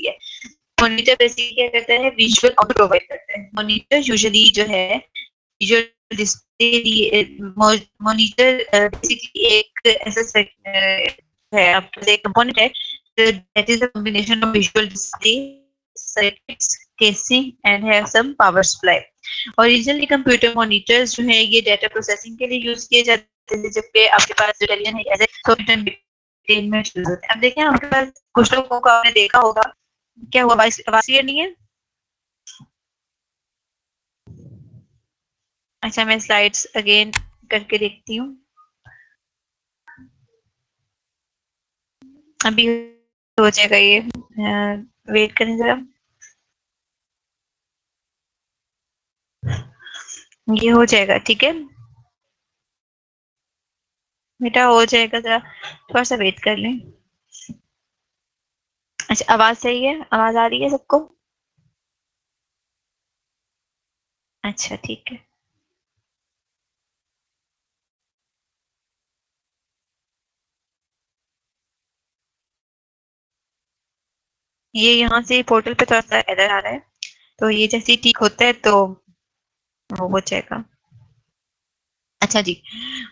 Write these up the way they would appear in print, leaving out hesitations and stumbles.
है। Monitor basically क्या करता है, विजुअल आउटपुट प्रोवाइड करता है। मॉनिटर यूजुअली जो है विजुअल डिस्प्ले, मॉनिटर बेसिकली एक ऐसा है, आपका एक कंपोनेंट है that is a combination of visual display, circuits, casing and have some power supply. Originally computer monitors जो है ये डाटा प्रोसेसिंग के लिए यूज किए जाते थे, जबकि आपके पास जो टेलीविजन है एज ए एंटरटेनमेंट यूज होता है। अब देखें आपके पास कुछ लोगों को आपने देखा होगा, क्या हुआ, आवाज क्लियर नहीं है? अच्छा, मैं स्लाइड्स अगेन करके देखती हूँ। अभी हो जाएगा ये, वेट करें जरा। ये हो जाएगा, ठीक है बेटा, हो जाएगा, जरा थोड़ा सा वेट कर लें। अच्छा, आवाज सही है, आवाज आ रही है सबको? अच्छा ठीक है। ये यहाँ से पोर्टल पे थोड़ा सा एरर आ रहा है, तो ये जैसे ही ठीक होता है तो वो हो जाएगा। अच्छा जी,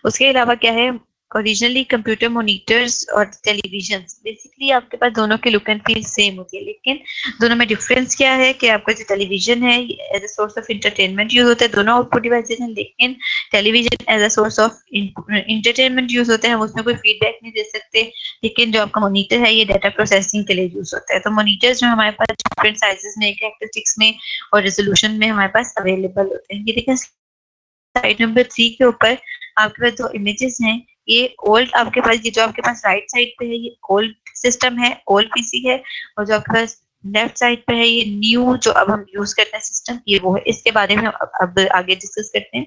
उसके अलावा क्या है, ओरिजिनली कंप्यूटर मॉनिटर्स और टेलीविजन बेसिकली आपके पास दोनों की लुक एंड फील सेम होती है, लेकिन दोनों में डिफरेंस क्या है कि आपका जो टेलीविजन है as a source of entertainment use होता है, दोनों आउटपुट डिवाइसेज हैं, लेकिन television as a source of entertainment use होते हैं, हम उसमें कोई फीडबैक नहीं दे सकते। लेकिन जो आपका मॉनिटर है ये डाटा प्रोसेसिंग के लिए यूज होता है। तो मॉनिटर्स जो हमारे पास डिफरेंट साइजेस में, कैरेक्टरिस्टिक्स में और रेजोल्यूशन में हमारे पास अवेलेबल होते हैं। ये देखें साइड नंबर 3 के ऊपर आपके पास जो इमेजेस हैं, ये ओल्ड आपके पास, ये जो आपके पास राइट साइड पे है ये ओल्ड सिस्टम है, ओल्ड पीसी है, और जो आपके पास लेफ्ट साइड पे है ये न्यू जो अब हम यूज करते हैं सिस्टम, ये वो है। इसके बारे में अब आगे डिस्कस करते हैं।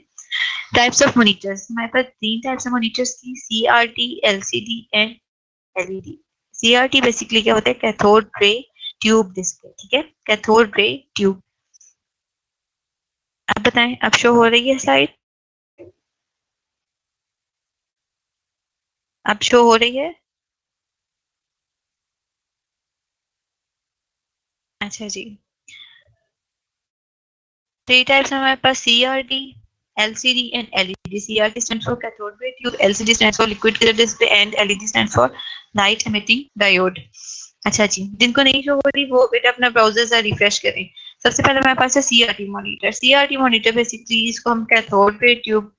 टाइप्स ऑफ मॉनिटर्स, हमारे पास 3 टाइप्स ऑफ मॉनिटर्स की, CRT, LCD and LED. CRT basically क्या होता है, कैथोड रे ट्यूब डिस्प्ले, ठीक है, कैथोड रे ट्यूब। अब बताएं, अब शो हो रही है स्लाइड? अब शो हो रही है? अच्छा जी, 3 टाइप्स हमारे पास, CRT, LCD and LED. CRT stands for cathode ray tube, LCD stands for liquid clear display and LED stands for light emitting diode. अच्छा जी, जिनको नहीं शो हो रही वो बेटा अपना ब्राउजर से रिफ्रेश करें। सबसे पहले हमारे पास है CRT monitor. CRT monitor basically इसको हम कैथोड रे ट्यूब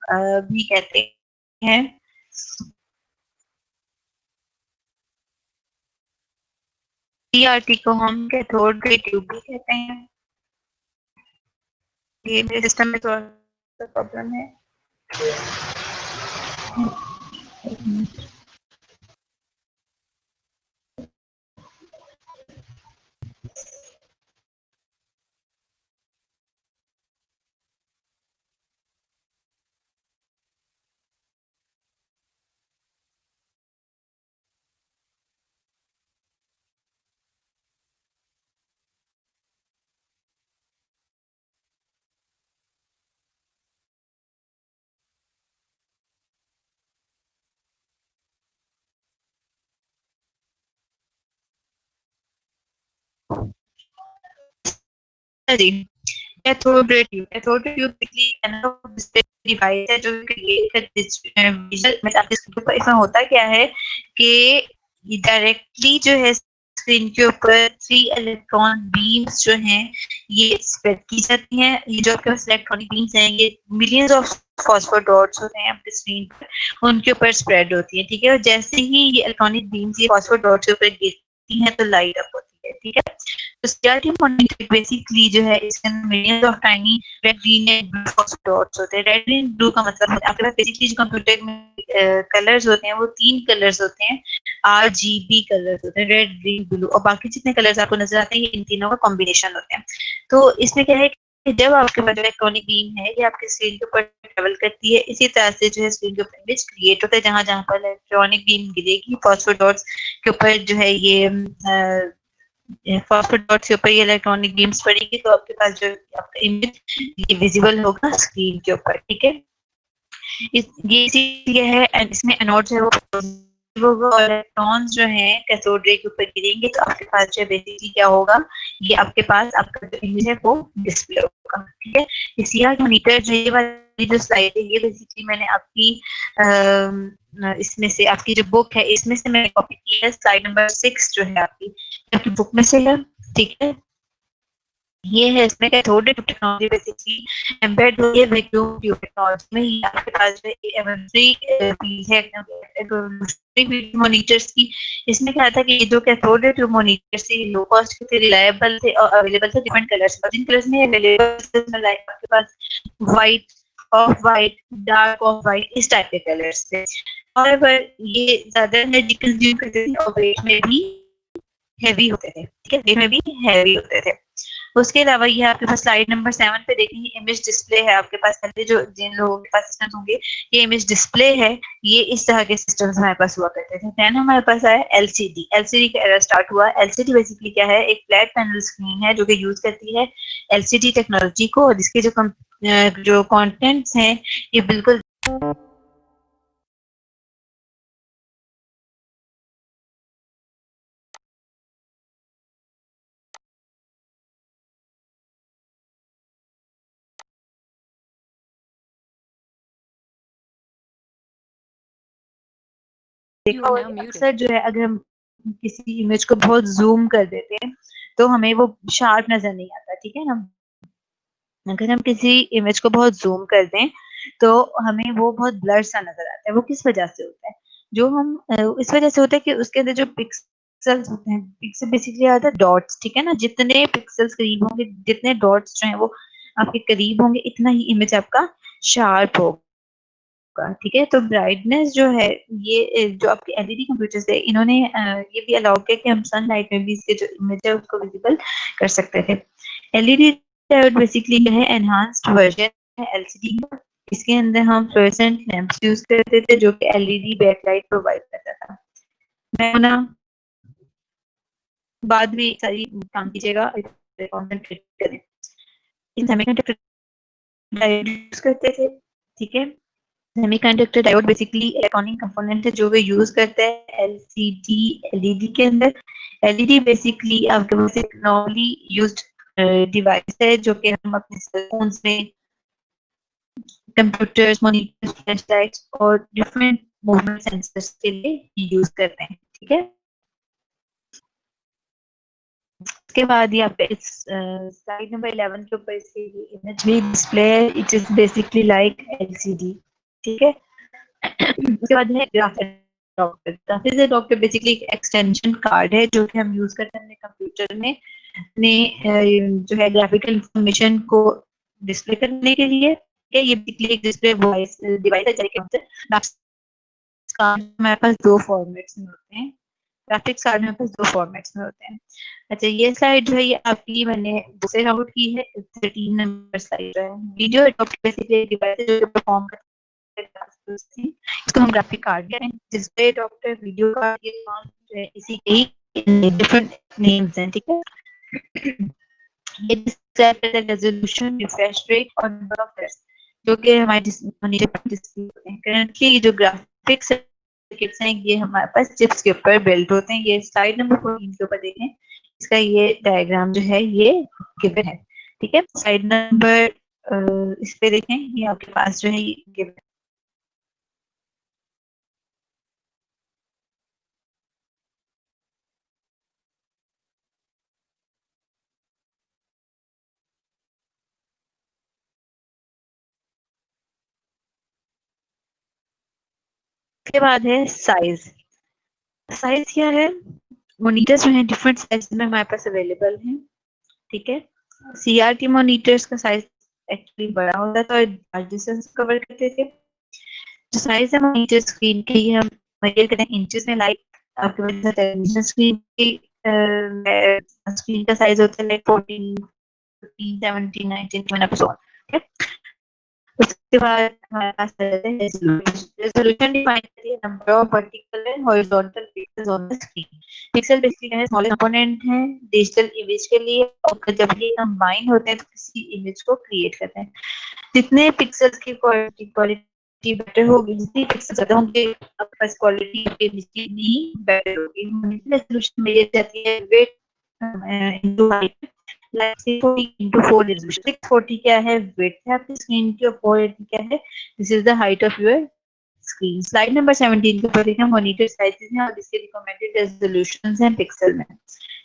भी कहते हैं। सीआरटी को हम कैथोड रे ट्यूब भी कहते हैं। ये मेरे सिस्टम में थोड़ा सा प्रॉब्लम है। जी, cathode ray tube, cathode ray tube basically analog display device है जो क्रिएट विजुअल में आपके स्क्रीन पर। इसमें होता क्या है कि डायरेक्टली जो है स्क्रीन के ऊपर 3 इलेक्ट्रॉन बीम्स जो हैं ये स्प्रेड की जाती हैं। ये जो आपके पास इलेक्ट्रॉनिक बीम्स हैं ये मिलियंस ऑफ फॉस्फोर डॉट्स होते हैं आपके स्क्रीन पर, उनके ऊपर स्प्रेड होती है, ठीक है। और जैसे ही ये इलेक्ट्रॉनिक बीम्स ये फॉस्फोर डॉट्स के ऊपर गिरती हैं तो लाइट अप होती है, ठीक है। तो सीआरटी मॉनिटर बेसिकली जो है इसके अंदर millions of tiny red, green and blue dots होते हैं। रेड, ग्रीन, ब्लू का मतलब है आपके पास बेसिकली जो कंप्यूटर में कलर्स होते हैं वो 3 कलर्स होते हैं, RGB कलर्स होते हैं, रेड, ग्रीन, ब्लू, और बाकी जितने कलर्स आपको नजर आते हैं ये इन तीनों का कॉम्बिनेशन होते हैं। तो इसमें क्या है कि जब आपके पास इलेक्ट्रॉनिक बीम है ये आपके स्क्रीन के ऊपर ट्रेवल करती है, इसी तरह से जो है स्क्रीन के ऊपर इमेज क्रिएट होता है। जहां जहां पर इलेक्ट्रॉनिक बीम गिरेगी फॉस्फोर डॉट्स के ऊपर जो है ये फॉस्फेट डॉट्स के ऊपर ये इलेक्ट्रॉनिक बीम्स पड़ेगी, तो आपके पास जो आपका इमेज ये विजिबल होगा स्क्रीन के ऊपर, ठीक है। ये इसीलिए है, इसमें एनोड्स है वो होगा और इलेक्ट्रॉन्स जो हैं कैथोड रे के ऊपर गिरेंगे तो आपके पास जो है बेसिकली क्या होगा, ये आपके पास आपका जो इमेज है वो डिस्प्ले होगा। ठीक है, सीआर मॉनिटर जो ये वाली जो स्लाइड है ये बेसिकली मैंने आपकी इसमें से आपकी जो बुक है इसमें से मैंने कॉपी की है, स्लाइड नंबर 6 जो है आपकी बुक में से है। ठीक है, ये है इसमें cathode ray tube technology basically embed हुई है वैक्यूम ट्यूब टेक्नोलॉजी में। ये आपके पास जो है एवरी फील्ड है मॉनिटर्स की। इसमें क्या था कि ये जो कैथोड रे ट्यूब मॉनिटर्स थे लो कॉस्ट थे, रिलायबल थे और अवेलेबल थे डिफरेंट कलर्स में। जिन कलर्स में अवेलेबल लाइक आपके पास white, off white, dark off white, इस टाइप के कलर्स थे। और ये ज्यादा एनर्जी कंज्यूम करते थे और वेट में भी हैवी होते थे। ठीक है, वेट में भी हैवी होते थे। उसके अलावा ये आपके पास स्लाइड नंबर 7 पे देखेंगे इमेज डिस्प्ले है आपके पास। पहले जो जिन लोगों के पास सिस्टम होंगे ये इमेज डिस्प्ले है, ये इस तरह के सिस्टम्स हमारे पास हुआ करते थे। देन हमारे पास आया एलसीडी। एलसीडी का एरा स्टार्ट हुआ। एलसीडी बेसिकली क्या है, एक फ्लैट पैनल स्क्रीन है जो कि यूज करती है एलसीडी टेक्नोलॉजी को और जिसके जो कंटेंट्स हैं ये बिल्कुल देखा You are होगा now कि muted. अक्सर जो है अगर हम किसी इमेज को बहुत जूम कर देते हैं तो हमें वो शार्प नजर नहीं आता। ठीक है ना, अगर हम किसी इमेज को बहुत जूम कर दें तो हमें वो बहुत ब्लर सा नजर आता है। वो किस वजह से होता है, जो हम इस वजह से होता है कि उसके अंदर जो पिक्सल्स होते हैं, पिक्सल बेसिकली आता है डॉट्स। ठीक है ना, जितने पिक्सल्स करीब होंगे, जितने डॉट्स जो है वो आपके करीब होंगे, इतना ही इमेज आपका शार्प होगा। ठीक है, तो ब्राइटनेस जो है ये जो आपके एलईडी कंप्यूटर्स है इन्होंने ये भी अलाउ किया कि हम सनलाइट में भी इसके जो इमेज है उसको विजिबल कर सकते थे। एलईडी डायोड बेसिकली है एनहांस्ड वर्जन है एलसीडी का। इसके अंदर हम फ्लोरेसेंट लैंप्स यूज करते थे जो कि एलईडी बैकलाइट प्रोवाइड करता था। मैं ना बाद में सारी काम कीजिएगा, कॉन्सेंट्रेट करें। इन सेमीकंडक्टर डायोड यूज करते थे। ठीक है, semiconductor diode basically electronic component है जो वे यूज करते हैं एलसीडी एलईडी के अंदर। एलईडी बेसिकली आपके पास एक नॉर्मली यूज्ड डिवाइस है जो कि हम अपने सेल फोन्स में, कंप्यूटर्स, मॉनिटर्स, फ्लैश लाइट्स और डिफरेंट मूवमेंट सेंसर्स के लिए यूज करते हैं। ठीक है, उसके बाद ये आप इस स्लाइड नंबर 11 के ऊपर इसकी इमेज भी डिस्प्ले है, it is basically like LCD. ठीक है, उसके बाद है graphic doctor. Graphic doctor basically एक एक्सटेंशन कार्ड है जो कि हम यूज करते हैं अपने कंप्यूटर में अपने जो है ग्राफिकल इंफॉर्मेशन को डिस्प्ले करने के लिए। ये बेसिकली एक डिस्प्ले डिवाइस है ग्राफिक्स कार्ड हमारे पास दो फॉर्मेट्स में होते हैं। ग्राफिक्स कार्ड में पास दो फॉर्मेट्स में होते हैं। अच्छा, ये स्लाइड जो है ये आपकी मैंने दूसरे डाउनलोड की है, 13 नंबर स्लाइड है। वीडियो बेसिकली डिवाइस जो परफॉर्म इसको हम ग्राफिक कार्ड करें। डिस्प्ले डॉक्टर, वीडियो कार्ड, ये नाम जो है इसी के ही डिफरेंट नेम्स हैं। ठीक है, ये रेजोल्यूशन, रिफ्रेश रेट और नंबर ऑफ हर्ट्ज जो कि हमारे मॉनिटर डिस्प्ले होते हैं। करंटली जो ग्राफिक्स सर्किट्स हैं ये हमारे पास चिप्स के ऊपर बिल्ड होते हैं। ये स्लाइड नंबर 14 के ऊपर देखें, इसका ये डायग्राम जो है ये गिवन है। ठीक है, स्लाइड नंबर इस पे देखें, ये आपके पास जो है ये गिवन है। उसके बाद है साइज। साइज क्या है, मॉनिटर्स जो है डिफरेंट साइज में हमारे पास अवेलेबल हैं। ठीक है, सीआरटी मॉनिटर्स का साइज एक्चुअली बड़ा होता था और लार्ज डिस्टेंस कवर करते थे। जो साइज है मॉनिटर स्क्रीन के ये हम मेजर करते हैं इंचेस में। लाइक आपके पास टेलीविजन स्क्रीन की स्क्रीन का साइज होता है लाइक 14, 15, 17, 19, 20। उसके बाद हमारे पास रेजोल्यूशन डिफाइन करती है number of vertical and horizontal pixels on the screen. Pixel basically smallest component है डिजिटल इमेज के लिए और जब ये कंबाइन होते हैं तो किसी इमेज को क्रिएट करते हैं। जितने पिक्सेल्स की क्वालिटी बेटर होगी, जितनी पिक्सल ज्यादा होंगे आपके पास क्वालिटी नहीं बेटर होगी। मॉनिटर रेजोल्यूशन मेजर जाती है weight into height, like 640 into 4 resolution. 640 क्या है वेट है आपकी स्क्रीन की, और 480 क्या है, this is the height of your screen. Slide number 17 के ऊपर देखिए मॉनिटर साइजेस हैं और इसके रिकमेंडेड रेजोल्यूशंस हैं पिक्सल में।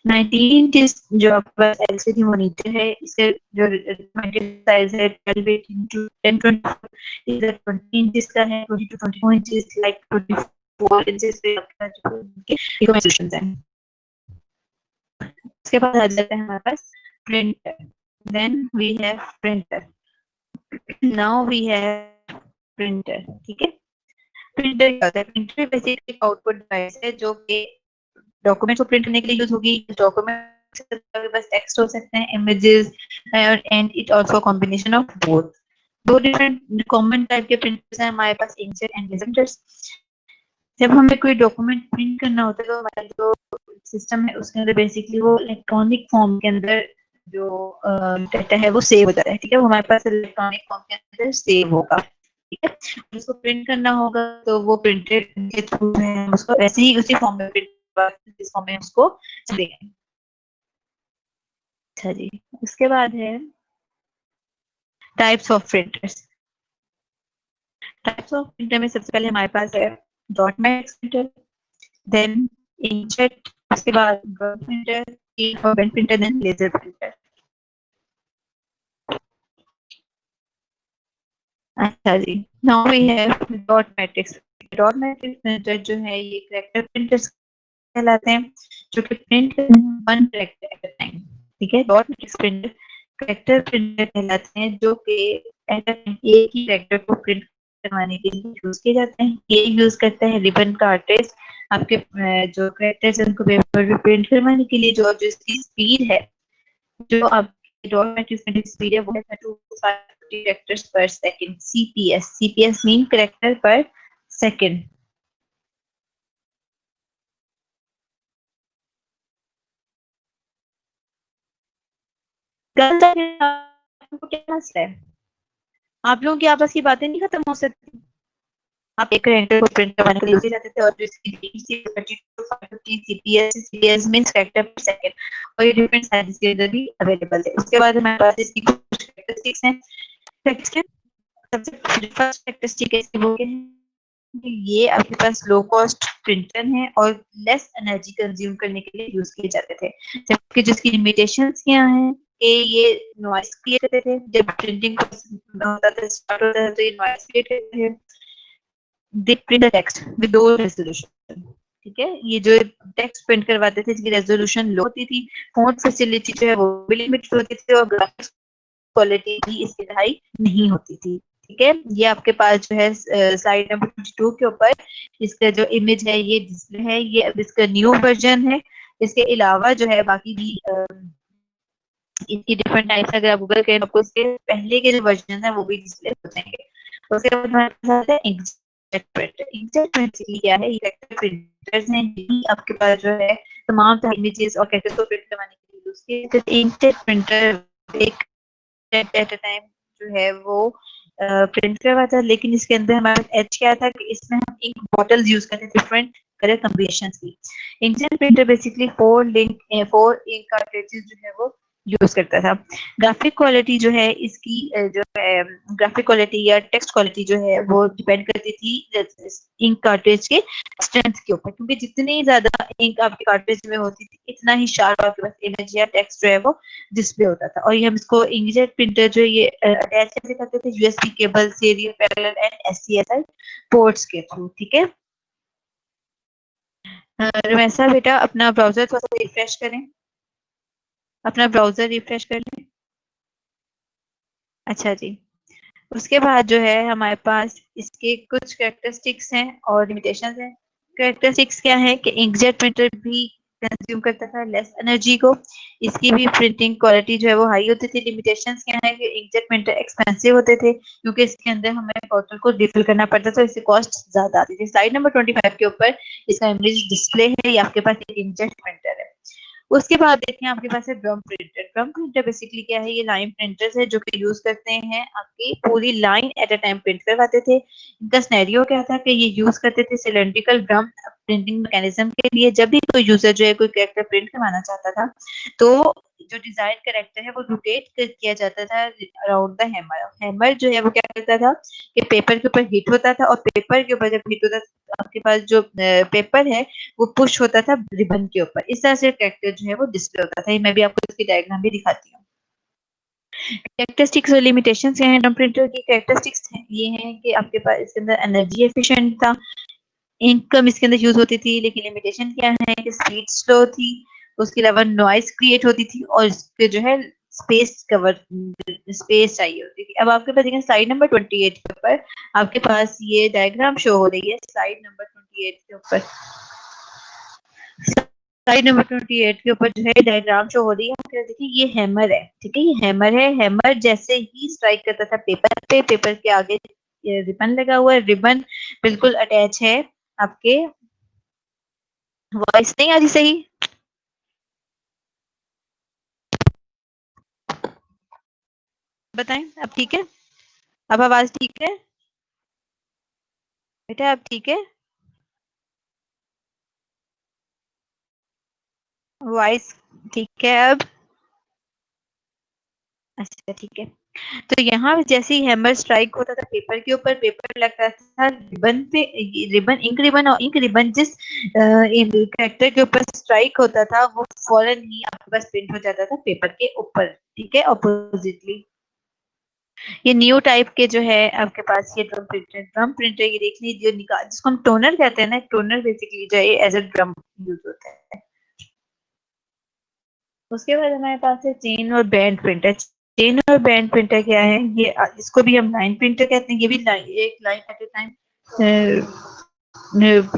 19 इंच जो आपके पास एलसीडी मॉनिटर है, इसके जो रिकमेंडेड साइज है 12 into 1024, इधर 20 इंचेस का है, 20 to 22 इंचेस, लाइक 24 इंचेस पे आपका जो रिकमेंडेशंस हैं। उसके बाद आ जाता है हमारे पास printer, then we have printer, now we have printer. ठीक है, प्रिंटर क्या होता है? प्रिंटर बेसिकली आउटपुट डिवाइस है जो कि डॉक्यूमेंट को प्रिंट करने के लिए यूज होगी। डॉक्यूमेंट बस टेक्स्ट हो सकते हैं, images, and it also combination of both. दो डिफरेंट कॉमन टाइप के प्रिंटर्स हैं हमारे पास, इंकजेट एंड लेजर प्रिंटर्स। जब हमें कोई डॉक्यूमेंट प्रिंट करना होता है तो हमारा जो सिस्टम है उसके अंदर बेसिकली वो इलेक्ट्रॉनिक फॉर्म के अंदर जो डाटा है वो सेव हो जाता है। ठीक है, वो हमारे पास इलेक्ट्रॉनिक फॉर्म के अंदर सेव होगा। ठीक है, उसको प्रिंट करना होगा तो वो प्रिंटेड के थ्रू है, हम उसको ऐसे ही उसी फॉर्म में प्रिंट जिस फॉर्म में उसको देंगे। अच्छा जी, उसके बाद है types of printers. Types of printer में सबसे पहले हमारे पास है dot matrix printer, then inkjet, उसके बाद bird printer, pen printer, then laser printer. अच्छा जी, now we have dot matrix. Dot matrix printer जो है ये कैरेक्टर प्रिंटर्स कहलाते हैं, जो कि प्रिंट करते हैं one character at a time. ठीक है, dot matrix printer character printer कहलाते हैं जो कि एट अ टाइम एक ही कैरेक्टर को प्रिंट करवाने के लिए यूज किए जाते हैं। ये यूज करते हैं रिबन कार्ट्रिज, आपके जो कैरेक्टर्स हैं उनको पेपर पे प्रिंट करवाने के लिए। जो जो इसकी स्पीड है, जो आपकी डॉट मैट्रिक्स प्रिंटिंग स्पीड है, वो है 250 कैरेक्टर्स पर second, CPS. CPS mean character पर सेकंड। आपको क्या मसला है? आप लोगों की आपस की बातें नहीं खत्म हो सकती? आप एक कैरेक्टर को प्रिंट करवाने के लिए यूज जाते थे, और जो इसकी रेंज थी 30 to 550 CPS. CPS means character पर सेकंड, और ये डिफरेंट साइजेस के अंदर भी अवेलेबल है। उसके बाद हमारे पास इसकी कुछ कैरेक्टरिस्टिक्स हैं। सबसे फर्स्ट कैरेक्टरिस्टिक है वो है ये आपके पास लो कॉस्ट प्रिंटर है और लेस एनर्जी कंज्यूम करने के लिए यूज किए जाते थे। जबकि जिसकी लिमिटेशंस क्या है कि ये नॉइस क्रिएट करते थे। जब प्रिंटिंग होता था, स्टार्ट होता था, तो ये नॉइस क्रिएट करते थे। दे print the text with low resolution. ठीक है, ये जो टेक्स्ट प्रिंट करवाते थे जिसकी रेजोल्यूशन लो होती थी, फोन फैसिलिटी जो है वो भी लिमिटेड होती थी, और ग्राफिक्स क्वालिटी भी इसकी हाई नहीं होती थी। ठीक है, ये आपके पास जो है स्लाइड नंबर 22 के ऊपर इसका जो इमेज है ये डिस्प्ले है, ये अब इसका न्यू वर्जन है। इसके अलावा जो है बाकी भी इसकी डिफरेंट टाइप्स अगर आप गूगल करें आपको इसके पहले के जो वर्जन है वो भी डिस्प्ले हो जाएंगे। उसके बाद हमारे पास आता है इंकजेट प्रिंटर। इंकजेट प्रिंटर क्या है? ये प्रिंटर्स हैं यही आपके पास जो है तमाम इमेजेस और कैरेक्टर्स को प्रिंट करवाने के लिए यूज किए। इंकजेट प्रिंटर एक एट अ टाइम जो है वो प्रिंट करवा था, लेकिन इसके अंदर हमारा एच क्या था कि इसमें हम इंक बॉटल्स यूज करते हैं डिफरेंट कलर कॉम्बिनेशन की। Inkjet printer basically four ink cartridges जो है वो यूज करता था। ग्राफिक क्वालिटी जो है इसकी जो है ग्राफिक क्वालिटी या टेक्स्ट क्वालिटी जो है वो डिपेंड करती थी इंक कार्ट्रिज के स्ट्रेंथ के ऊपर, क्योंकि जितनी ज्यादा इंक आपके कार्ट्रिज में होती थी इतना ही शार्प आपके पास इमेज या टेक्स्ट जो है वो डिस्प्ले होता था। और ये हम इसको इंकजेट प्रिंटर जो ये अटैच कैसे करते थे? USB cable, serial parallel and SCSI ports के थ्रू। ठीक है, वैसा बेटा अपना ब्राउजर थोड़ा सा रिफ्रेश करें, अपना ब्राउजर रिफ्रेश कर लें। अच्छा जी, उसके बाद जो है हमारे पास इसके कुछ कैरेक्टरिस्टिक्स हैं और लिमिटेशंस हैं। कैरेक्टरिस्टिक्स क्या है कि इंकजेट प्रिंटर भी कंज्यूम करता था लेस एनर्जी को, इसकी भी प्रिंटिंग क्वालिटी जो है वो हाई होती थी। लिमिटेशंस क्या है कि इंकजेट प्रिंटर एक्सपेंसिव होते थे, क्योंकि इसके अंदर हमें बॉटल को रिफिल करना पड़ता था, इससे कॉस्ट ज्यादा आती थी। स्लाइड नंबर 25 के ऊपर इसका इमेज डिस्प्ले है, ये आपके पास एक इंकजेट प्रिंटर है। उसके बाद देखिए आपके पास है drum printer. Drum printer basically क्या है, ये लाइन प्रिंटर्स है जो कि यूज करते हैं आपकी पूरी line at a time print करवाते थे। इनका सिनेरियो क्या था कि ये यूज करते थे सिलेंड्रिकल ड्रम प्रिंटिंग मैकेनिज्म के लिए। जब भी कोई यूजर जो है कोई कैरेक्टर प्रिंट करवाना चाहता था तो जो डिजाइन कैरेक्टर है वो रोटेट किया जाता था अराउंड द हैमर। हैमर जो है वो क्या करता था कि पेपर के ऊपर हिट होता था, और पेपर के ऊपर जब हिट होता था तो आपके पास जो पेपर है वो पुश होता था रिबन के ऊपर। इस तरह से कैरेक्टर जो है वो डिस्प्ले होता था। ये मैं भी आपको इसकी डायग्राम भी दिखाती हूँ। कैरेक्टरिस्टिक्स और लिमिटेशंस क्या है ड्रम प्रिंटर की? कैरेक्टरिस्टिक्स ये हैं कि आपके पास इसके अंदर एनर्जी एफिशिएंट था, इंक कम इसके अंदर यूज होती थी। लेकिन लिमिटेशन क्या है कि स्पीड स्लो थी, उसके अलावा नॉइज क्रिएट होती थी, और इसके जो है स्पेस चाहिए होती थी। अब आपके पास देखिए स्लाइड नंबर 28 के ऊपर आपके पास ये डायग्राम शो हो रही है। स्लाइड नंबर 28 के ऊपर, स्लाइड नंबर 28 के ऊपर जो है डायग्राम शो हो रही है। देखिए ये हैमर है, ठीक है, ये हैमर है। हैमर जैसे ही स्ट्राइक करता था पेपर पे, पेपर के आगे रिबन लगा हुआ है, रिबन बिल्कुल अटैच है आपके। वॉइस नहीं आ रही सही? बताएं, अब ठीक है? अब आवाज ठीक है बेटा? अब ठीक है? वॉइस ठीक है अब? अच्छा ठीक है। तो यहाँ जैसे ही हैमर स्ट्राइक होता था पेपर के ऊपर, पेपर लगता था रिबन पे। रिबन, इंक रिबन, और इंक रिबन जिस कैरेक्टर के ऊपर स्ट्राइक होता था वो फौरन ही आपके पास प्रिंट हो जाता था पेपर के ऊपर, ठीक है, अपोजिटली। ये न्यू टाइप के जो है आपके पास ये ड्रम प्रिंटर ये देख लीजिए, निकाल जिसको हम टोनर कहते हैं ना, टोनर बेसिकली जो है एज अ ड्रम यूज होता है। उसके बाद हमारे पास है चेन और बैंड प्रिंटर। चेन और बैंड प्रिंटर क्या है, ये इसको भी हम लाइन प्रिंटर कहते हैं। ये भी एक लाइन एट ए टाइम,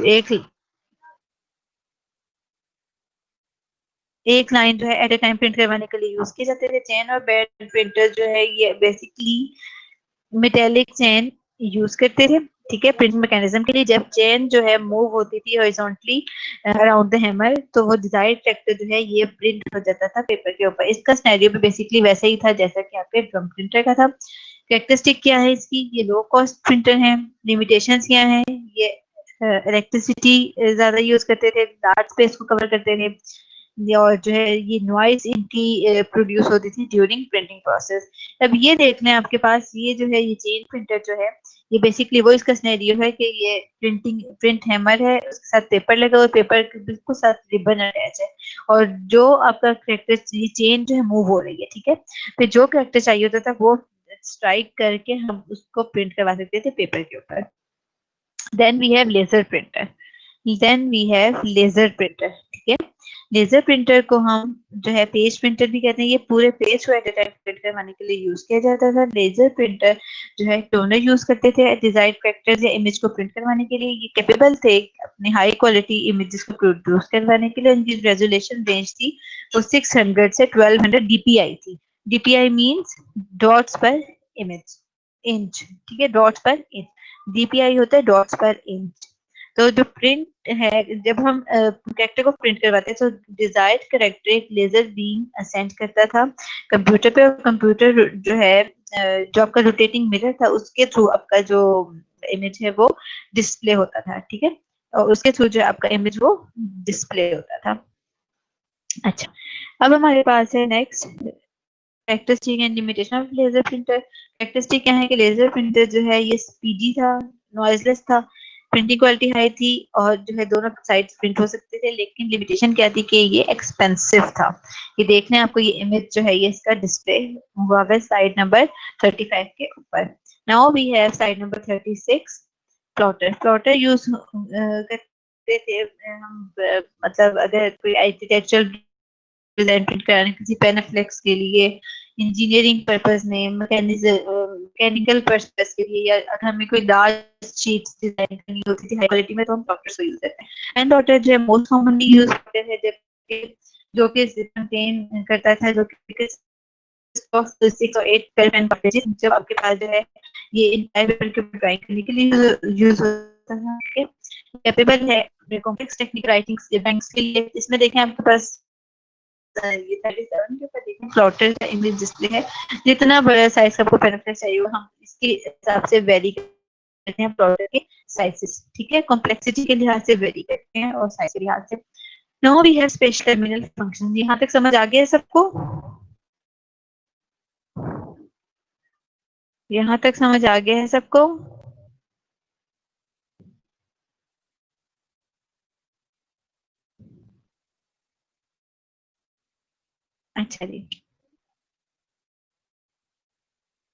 एक एक लाइन जो है एट ए टाइम प्रिंट करवाने के लिए यूज किए जाते थे। चेन और बैंड प्रिंटर जो है ये बेसिकली मेटेलिक चेन यूज करते थे, ठीक है, प्रिंट मैकेनिज्म के लिए। जब चेन जो है मूव होती थी हॉरिजॉन्टली अराउंड द हैमर तो वो डिजायर्ड ट्रैक्टर जो है ये प्रिंट हो जाता था पेपर के ऊपर। इसका सिनेरियो भी बेसिकली वैसा ही था जैसा कि आपके ड्रम प्रिंटर का था। कैरेक्टरिस्टिक क्या है इसकी? ये लो कॉस्ट प्रिंटर है। लिमिटेशंस क्या है? ये इलेक्ट्रिसिटी ज्यादा यूज करते थे, लार्ज स्पेस को कवर करते थे, और जो है ये नॉइज इनकी प्रोड्यूस होती थी ड्यूरिंग प्रिंटिंग प्रोसेस। अब ये देख लें आपके पास ये जो है ये चेन प्रिंटर जो है ये बेसिकली वो इसका सिनेरियो है कि ये प्रिंट हैमर है, उसके साथ पेपर लगा हुआ, पेपर के बिल्कुल साथ रिबन अटैच है, और जो आपका करेक्टर ये चेन जो है मूव हो रही है, ठीक है। फिर जो करेक्टर चाहिए होता था वो स्ट्राइक करके हम उसको प्रिंट करवा सकते थे पेपर के ऊपर। Then we have laser printer. Then we have laser printer, ठीक है। लेजर प्रिंटर को हम जो है पेज प्रिंटर भी कहते हैं। ये पूरे पेज को एट अ टाइम प्रिंट करवाने के लिए यूज किया जाता था। लेजर प्रिंटर जो है टोनर यूज करते थे डिजाइन फैक्टर्स या इमेज को प्रिंट करवाने के लिए। ये कैपेबल थे अपने हाई क्वालिटी इमेजेस को प्रोड्यूस करवाने के लिए। उनकी रेजोल्यूशन रेंज थी वो 600 से 1200 डीपीआई थी। डीपीआई मींस डॉट्स पर इमेज, इंच, ठीक है, डॉट्स पर इंच। डीपीआई होता है डॉट्स पर इंच। तो जो प्रिंट है, जब हम कैरेक्टर को प्रिंट करवाते हैं तो डिजायर्ड कैरेक्टर एक लेजर बीम असेंड करता था कंप्यूटर पे, और कंप्यूटर जो है जो आपका रोटेटिंग मिरर था उसके थ्रू आपका जो इमेज है वो डिस्प्ले होता था, ठीक है, और उसके थ्रू जो आपका इमेज वो डिस्प्ले होता था। अच्छा, अब हमारे पास है next characteristic and limitation of laser printer. Characteristic क्या है कि लेजर प्रिंटर जो है ये स्पीडी था, नॉइजलेस था, प्रिंटिंग क्वालिटी हाई थी, और जो है दोनों साइड प्रिंट हो सकते थे। लेकिन लिमिटेशन क्या थी कि ये एक्सपेंसिव था। ये देख लें आपको ये इमेज जो है ये इसका डिस्प्ले हुआ है साइड नंबर 35 के ऊपर। Now we have side number 36 plotter. Plotter use करते थे हम मतलब अगर कोई आर्किटेक्चरल डिजाइन प्रिंट कराने किसी पेनाफ्लेक्स के लिए, इंजीनियरिंग पर्पस में, मैकेनिकल पर्पस के लिए, या अगर हमें कोई लार्ज शीट्स डिजाइन करनी होती थी हाई क्वालिटी में तो हम डॉक्टर को यूज करते हैं। एंड डॉटर जो है मोस्ट कॉमनली यूज करते हैं जबकि जो कि कंटेन करता था जो कि 6 और 8 पेन पॉकेज जब आपके पास जो है ये इंटायर पेपर के ऊपर ड्राइंग करने के लिए यूज होता है। कैपेबल है कॉम्प्लेक्स टेक्निक राइटिंग बैंक्स के लिए। इसमें देखें आपके पास ये 37 के ऊपर देखें प्लॉटर का इमेज डिस्प्ले है। जितना बड़ा साइज आपको पेन चाहिए हो हम इसके हिसाब से वेरी करते हैं प्लॉटर के साइजेस, ठीक है, कॉम्प्लेक्सिटी के लिहाज से वेरी करते हैं और साइज के लिहाज से। Now we have special terminal function. यहाँ तक समझ आ गया है सबको? यहाँ तक समझ आ गया है सबको? अच्छा जी,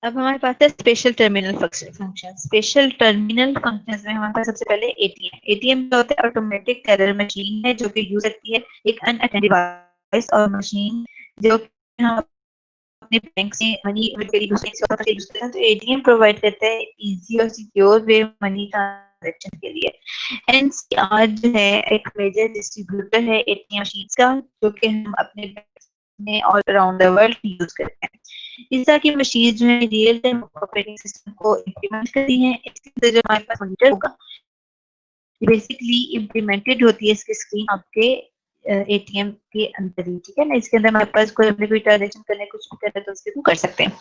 अब हमारे पास है special terminal function. Special terminal functions में हमारे पास सबसे पहले एटीएम। एटीएम क्या होता है? ऑटोमेटिक टेलर मशीन है जो कि यूज करती है एक अनअटेंड डिवाइस और मशीन जो कि हम अपने बैंक से मनी यूज करते हैं। तो एटीएम प्रोवाइड करता है इजी और सिक्योर वे मनी ट्रांजैक्शन के लिए। एनसीआर जो है एक मेजर डिस्ट्रीब्यूटर है एटीएम मशीन का जो कि हम अपने बैंक में all around the world use करते हैं। इस तरह की मशीन जो है रियल टाइम ऑपरेटिंग सिस्टम को इम्प्लीमेंट करती हैं। इसके अंदर जो हमारे पास मॉनिटर होगा बेसिकली इम्प्लीमेंटेड होती है इसकी स्क्रीन आपके एटीएम के अंदर ही, ठीक है ना। इसके अंदर हमारे पास कोई हमने कोई ट्रांजेक्शन करना है कुछ भी करना है तो उसके हम कर सकते हैं।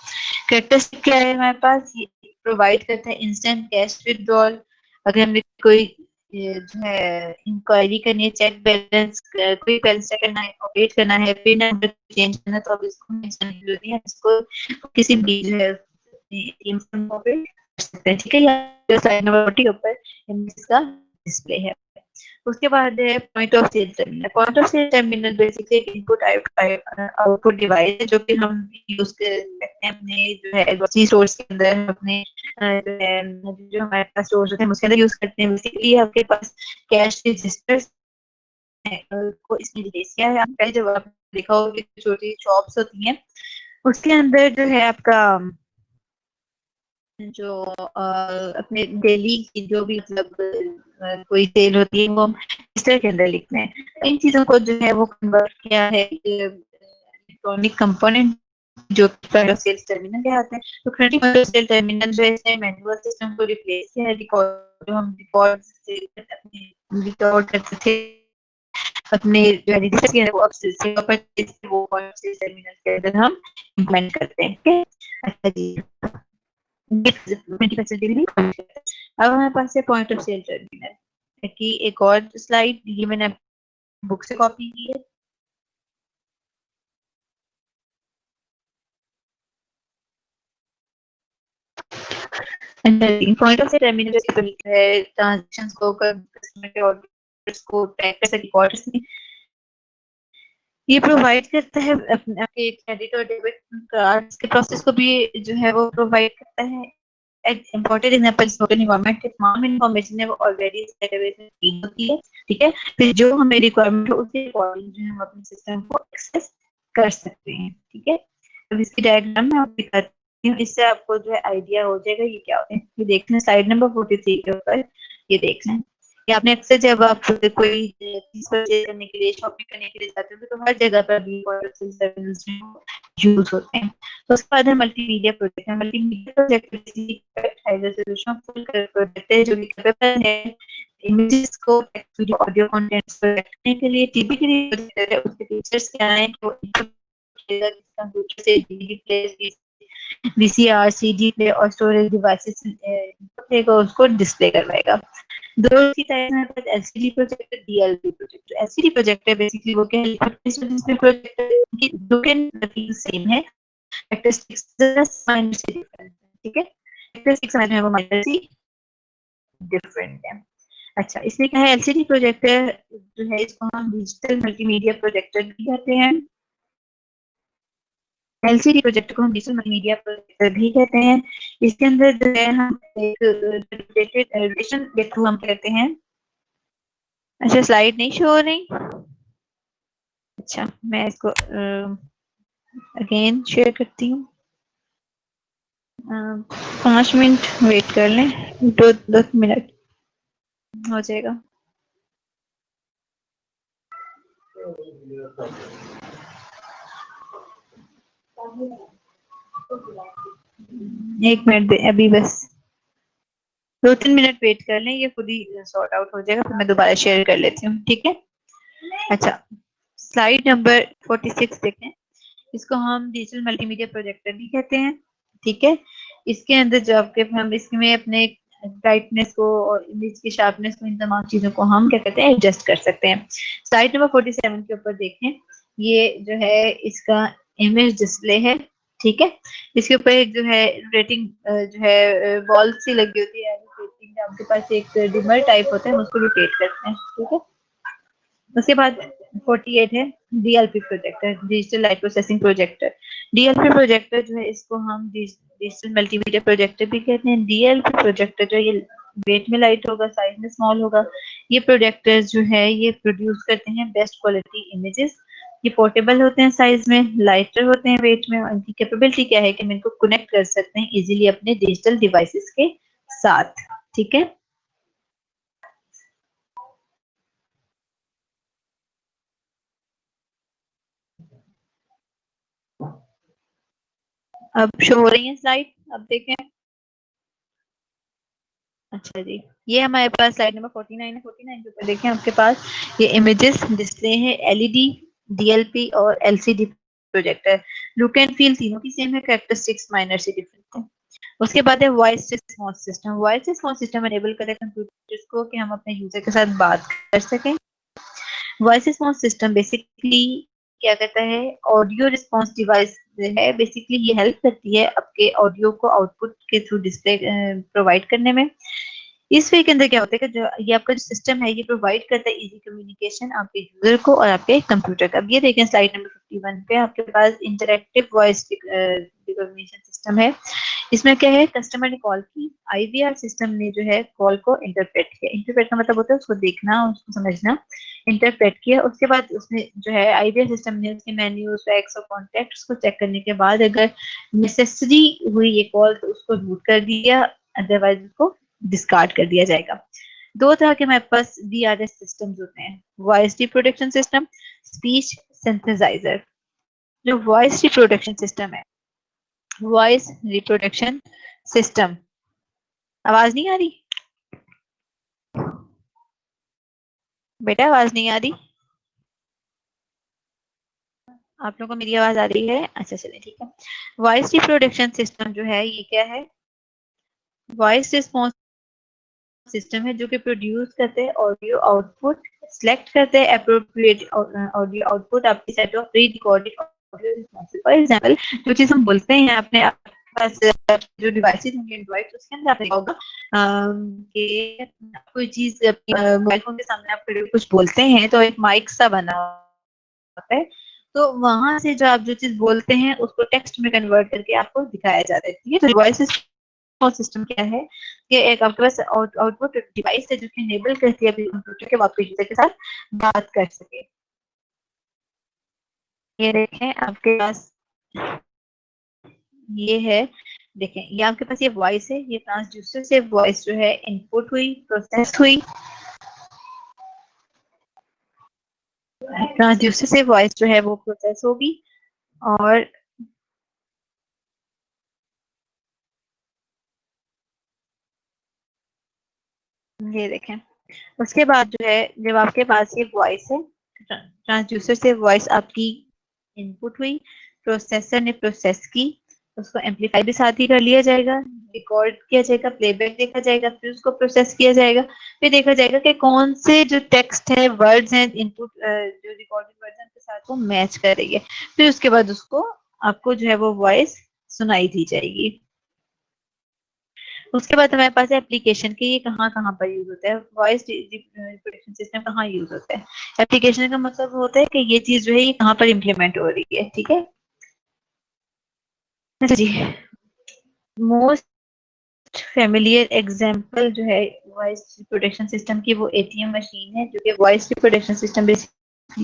कैरेक्टरिस्टिक क्या है हमारे पास? ये प्रोवाइड करता है इंस्टेंट कैश विथड्रॉल। अगर हमने कोई जो है इंक्वायरी करनी है, चेक बैलेंस कोई बैलेंस चेक करना है, अपडेट करना है, पिन नंबर चेंज करना है तो अब इसको मेंशन जरूरी है, इसको किसी भी जो है एटीएम पे कर सकते हैं, ठीक है। या साइड नंबर के ऊपर इसका डिस्प्ले है। उसके बाद है point of sale terminal. Point of sale terminal basically एक इनपुट आउटपुट डिवाइस है जो कि हम यूज कर सकते हैं अपने जो है ग्रोसरी स्टोर्स के अंदर, अपने जो है जो हमारे पास स्टोर्स होते हैं उसके अंदर यूज करते हैं। बेसिकली आपके पास कैश रजिस्टर्स को इसने रिप्लेस किया है। आप पहले जब आप देखा होगा कि छोटी शॉप्स होती हैं उसके अंदर जो है आपका जो अपने डेली की जो भी मतलब कोई सेल होती है वो हम रजिस्टर के अंदर लिखते हैं। इन चीजों को जो है वो कन्वर्ट किया है इलेक्ट्रॉनिक कंपोनेंट जो सेल्स टर्मिनल कहते हैं। तो क्रेडिट सेल टर्मिनल जो है इसने मैनुअल सिस्टम को रिप्लेस किया है। रिकॉर्ड जो हम रिकॉर्ड करते थे अपने जो रजिस्टर के अंदर वो टर्मिनल के अंदर हम इम्प्लीमेंट करते हैं, ठीक है। अच्छा जी, अब हमारे पास है पॉइंट ऑफ सेल टर्मिनल की एक और स्लाइड, ये मैंने बुक से कॉपी की है। पॉइंट ऑफ सेल टर्मिनल है ट्रांजैक्शंस को कस्टमर के ऑर्डर्स को ट्रैक कर सके रिकॉर्ड्स में। ये प्रोवाइड करता है आपके क्रेडिट और डेबिट कार्ड्स के प्रोसेस को भी जो है वो प्रोवाइड करता है। इम्पोर्टेंट एग्जांपल स्पोकन इन्वायरमेंट के तमाम इन्फॉर्मेशन है वो ऑलरेडी डेटाबेस में फीड होती है, ठीक है। फिर जो हमें रिक्वायरमेंट है उसके अकॉर्डिंग जो है हम अपने सिस्टम को एक्सेस कर सकते हैं, ठीक है। अब इसकी डायग्राम में आपको दिखाती हूँ, इससे आपको जो है आइडिया हो जाएगा ये क्या होता है। ये देख लें साइड नंबर 43 के ऊपर, ये देख लें कि आपने अक्सर जब आप कोई चीज परचेज करने के लिए शॉपिंग करने के लिए जाते हो तो हर जगह पर भी यूज होते हैं। तो उसके बाद है मल्टीमीडिया प्रोजेक्ट है। Multimedia project solution full project है जो कि कैपेबल है इमेजेस को वीडियो ऑडियो कंटेंट्स को रखने के लिए। टीवी के लिए प्रोजेक्टर है, उसके फीचर्स क्या हैं कि वो कंप्यूटर से DVD play, VCR, CD play और स्टोरेज डिवाइसेस देगा उसको डिस्प्ले करवाएगा। दो की टाइप है पर LCD projector, DLP projector. LCD projector basically वो क्या है, डिस्प्ले प्रोजेक्टर की लुक एंड फील सेम है, कैरेक्टरिस्टिक्स जस्ट माइनर से डिफरेंट है, ठीक है। कैरेक्टरिस्टिक्स समझ में वो माइनर सी डिफरेंट है। अच्छा, इसमें क्या है, एलसीडी प्रोजेक्टर जो है इसको हम डिजिटल मल्टीमीडिया प्रोजेक्टर भी कहते हैं। एलसीडी प्रोजेक्टर को हम डिजिटल मल्टीमीडिया प्रोजेक्टर भी कहते हैं। इसके अंदर जो है हम एक रेडिएशन के थ्रू हम कहते हैं। अच्छा, स्लाइड नहीं शो हो रही। अच्छा, मैं इसको अगेन शेयर करती हूँ। 5 मिनट वेट कर लें, 2 मिनट हो जाएगा। एक मिनट अभी बस 2-3 मिनट वेट कर लें, ये खुद ही सॉर्ट आउट हो जाएगा, फिर मैं दोबारा शेयर कर लेती हूँ, ठीक है। अच्छा, स्लाइड नंबर 46 देखें। इसको हम डिजिटल मल्टीमीडिया प्रोजेक्टर भी कहते हैं। ठीक है, इसके अंदर जो आपके हम इसमें अपने ब्राइटनेस को और इमेज की शार्पनेस को, इन तमाम चीजों को हम क्या कहते हैं, एडजस्ट कर सकते हैं। स्लाइड नंबर 47 के ऊपर देखें, ये जो है इसका इमेज डिस्प्ले है। ठीक है, इसके ऊपर एक जो है रेटिंग जो है बॉल सी लगी होती है, रेटिंग आपके पास एक डिमर टाइप होता है, हम उसको रोटेट करते हैं। ठीक है, उसके बाद 48 है DLP projector, digital light processing projector. DLP projector जो है इसको हम डिजिटल मल्टीमीडिया प्रोजेक्टर भी कहते हैं। डीएलपी प्रोजेक्टर जो ये वेट में लाइट होगा, साइज में स्मॉल होगा। ये प्रोजेक्टर जो है ये प्रोड्यूस करते हैं बेस्ट क्वालिटी इमेजेस। ये पोर्टेबल होते हैं, साइज में लाइटर होते हैं, वेट में। इनकी कैपेबिलिटी क्या है कि हम इनको कनेक्ट कर सकते हैं इजीली अपने डिजिटल डिवाइसेस के साथ। ठीक है, अब शो हो रही है स्लाइड, अब देखें। अच्छा जी, ये हमारे पास स्लाइड नंबर 49 है। 49 के ऊपर देखें, आपके पास ये इमेजेस डिस्प्ले है, एलईडी, डीएलपी और LCD projector. Look and feel तीनों की सेम है, कैरेक्टरिस्टिक्स माइनर से डिफरेंट है। उसके बाद है voice response system. Voice response system enable करे कंप्यूटर्स को कि हम अपने यूजर के साथ बात कर सकें। वॉइस रिस्पॉन्स सिस्टम बेसिकली क्या कहता है, ऑडियो रिस्पॉन्स डिवाइस है। बेसिकली ये हेल्प करती है आपके ऑडियो को आउटपुट के थ्रू डिस्प्ले प्रोवाइड करने में। इस वे के अंदर क्या होता है कि जो ये आपका जो सिस्टम है ये प्रोवाइड करता है इजी कम्युनिकेशन आपके यूजर को और आपके कंप्यूटर का। अब ये देखें स्लाइड नंबर 51 पे, आपके पास इंटरैक्टिव वॉइस रिकॉग्निशन सिस्टम है। इसमें क्या है, कस्टमर ने कॉल की, आईवीआर सिस्टम ने जो है कॉल को इंटरप्रेट किया। इंटरप्रेट का मतलब होता है उसको देखना, उसको समझना। इंटरप्रेट किया, उसके बाद उसने जो है आईवीआर सिस्टम ने उसके मेन्यूज, फैक्स और कॉन्टेक्ट्स को चेक करने के बाद अगर नेसेसरी हुई ये कॉल तो उसको रूट कर दिया, अदरवाइज उसको डिस्कार्ड कर दिया जाएगा। दो तरह के हमारे पास वीआरएस सिस्टम्स होते हैं, voice reproduction system, speech synthesiser. जो वॉइस रिप्रोडक्शन सिस्टम है, वॉइस रिप्रोडक्शन सिस्टम, आवाज नहीं आ रही बेटा, आवाज नहीं आ रही? आप लोगों को मेरी आवाज आ रही है? अच्छा चलिए ठीक है। वॉइस रिप्रोडक्शन सिस्टम जो है ये क्या है, वॉइस रिस्पॉन्स सिस्टम है जो कि प्रोड्यूस करते हैं ऑडियो आउटपुट, सिलेक्ट करते हैं अप्रोप्रिएट ऑडियो आउटपुट आपकी set of pre recorded audio response. For example, जो चीज हम बोलते हैं अपने पास जो डिवाइसेस होंगे एंड्रॉइड, उसके अंदर आपने देखा होगा कि कोई चीज मोबाइल फोन के सामने आप खड़े कुछ बोलते हैं तो एक माइक सा बना होता है, तो वहां से जो आप जो चीज बोलते हैं उसको टेक्स्ट में कन्वर्ट करके आपको दिखाया जाता है। ठीक है, तो वॉइस सिस्टम क्या है, ये एक आपके पास आउटपुट डिवाइस है जो कि इनेबल करती है कंप्यूटर के आपके यूजर के साथ बात कर सके। ये देखें आपके पास ये है, देखें ये आपके पास ये वॉइस है, ये ट्रांसड्यूसर से वॉइस जो है इनपुट हुई, प्रोसेस हुई, ट्रांसड्यूसर से वॉइस जो है वो प्रोसेस होगी। और ये देखें, उसके बाद जो है जब आपके पास ये वॉइस है, ट्रांसड्यूसर से वॉइस आपकी इनपुट हुई, प्रोसेसर ने प्रोसेस की, उसको एम्पलीफाई भी साथ ही कर लिया जाएगा, रिकॉर्ड किया जाएगा, प्लेबैक देखा जाएगा, फिर उसको प्रोसेस किया जाएगा, फिर देखा जाएगा कि कौन से जो टेक्स्ट है, वर्ड्स हैं इनपुट जो रिकॉर्डेड वर्जन के साथ वो मैच कर रही है। फिर उसके बाद उसको आपको जो है वो वॉइस सुनाई दी जाएगी। उसके बाद हमारे पास एप्लीकेशन की, ये कहाँ कहाँ पर यूज होता है, वॉइस रिप्रोडक्शन सिस्टम कहाँ यूज होता है। एप्लीकेशन का मतलब होता है कि ये चीज जो है ये कहाँ पर इम्प्लीमेंट हो रही है। ठीक है, अच्छा जी, मोस्ट फेमिलियर एग्जांपल जो है वॉइस रिप्रोडक्शन सिस्टम की वो एटीएम मशीन है, जो कि वॉइस रिप्रोडक्शन सिस्टम बेसिकली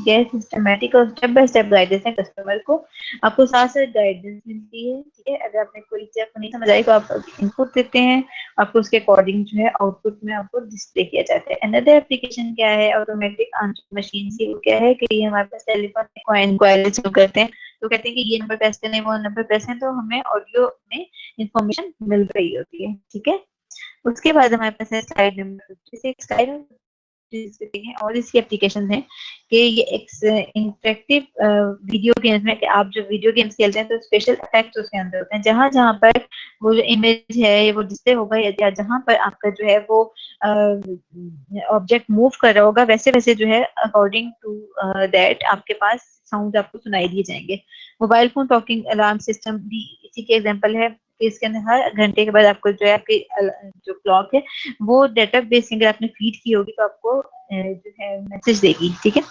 है, सिस्टमैटिक और स्टेप बाय स्टेप गाइडेंस है कस्टमर को, आपको साथ साथ गाइडेंस मिलती है। ठीक है, अगर आपने कोई चीज आपको नहीं समझ आई तो आप इनपुट देते हैं, आपको उसके अकॉर्डिंग जो है आउटपुट में आपको डिस्प्ले किया जाता है। अनदर एप्लीकेशन क्या है, ऑटोमेटिक आंसर मशीन की, वो क्या है कि ये हमारे पास टेलीफोन में इंक्वायरी करते हैं, तो कहते हैं कि ये नंबर प्रेस करें, वो नंबर प्रेस है, तो हमें ऑडियो में इंफॉर्मेशन मिल रही होती है। ठीक है, उसके बाद हमारे पास है स्लाइड नंबर 56। स्लाइड हैं और इसकी एप्लीकेशन है कि ये इंटरेक्टिव वीडियो गेम्स में कि आप जो वीडियो गेम्स खेलते हैं तो स्पेशल इफेक्ट्स उसके अंदर होते हैं, जहां जहां पर वो जो इमेज है वो डिस्प्ले होगा या जहां पर आपका जो है वो ऑब्जेक्ट मूव कर रहा होगा, वैसे वैसे जो है अकॉर्डिंग टू दैट आपके पास साउंड आपको सुनाई दिए जाएंगे। Mobile phone talking alarm system भी इसी के एग्जांपल है कि इसके अंदर हर घंटे के बाद आपको जो है आपकी जो क्लॉक है वो डेटा बेस अगर आपने फीड की होगी तो आपको जो है मैसेज देगी, ठीक है।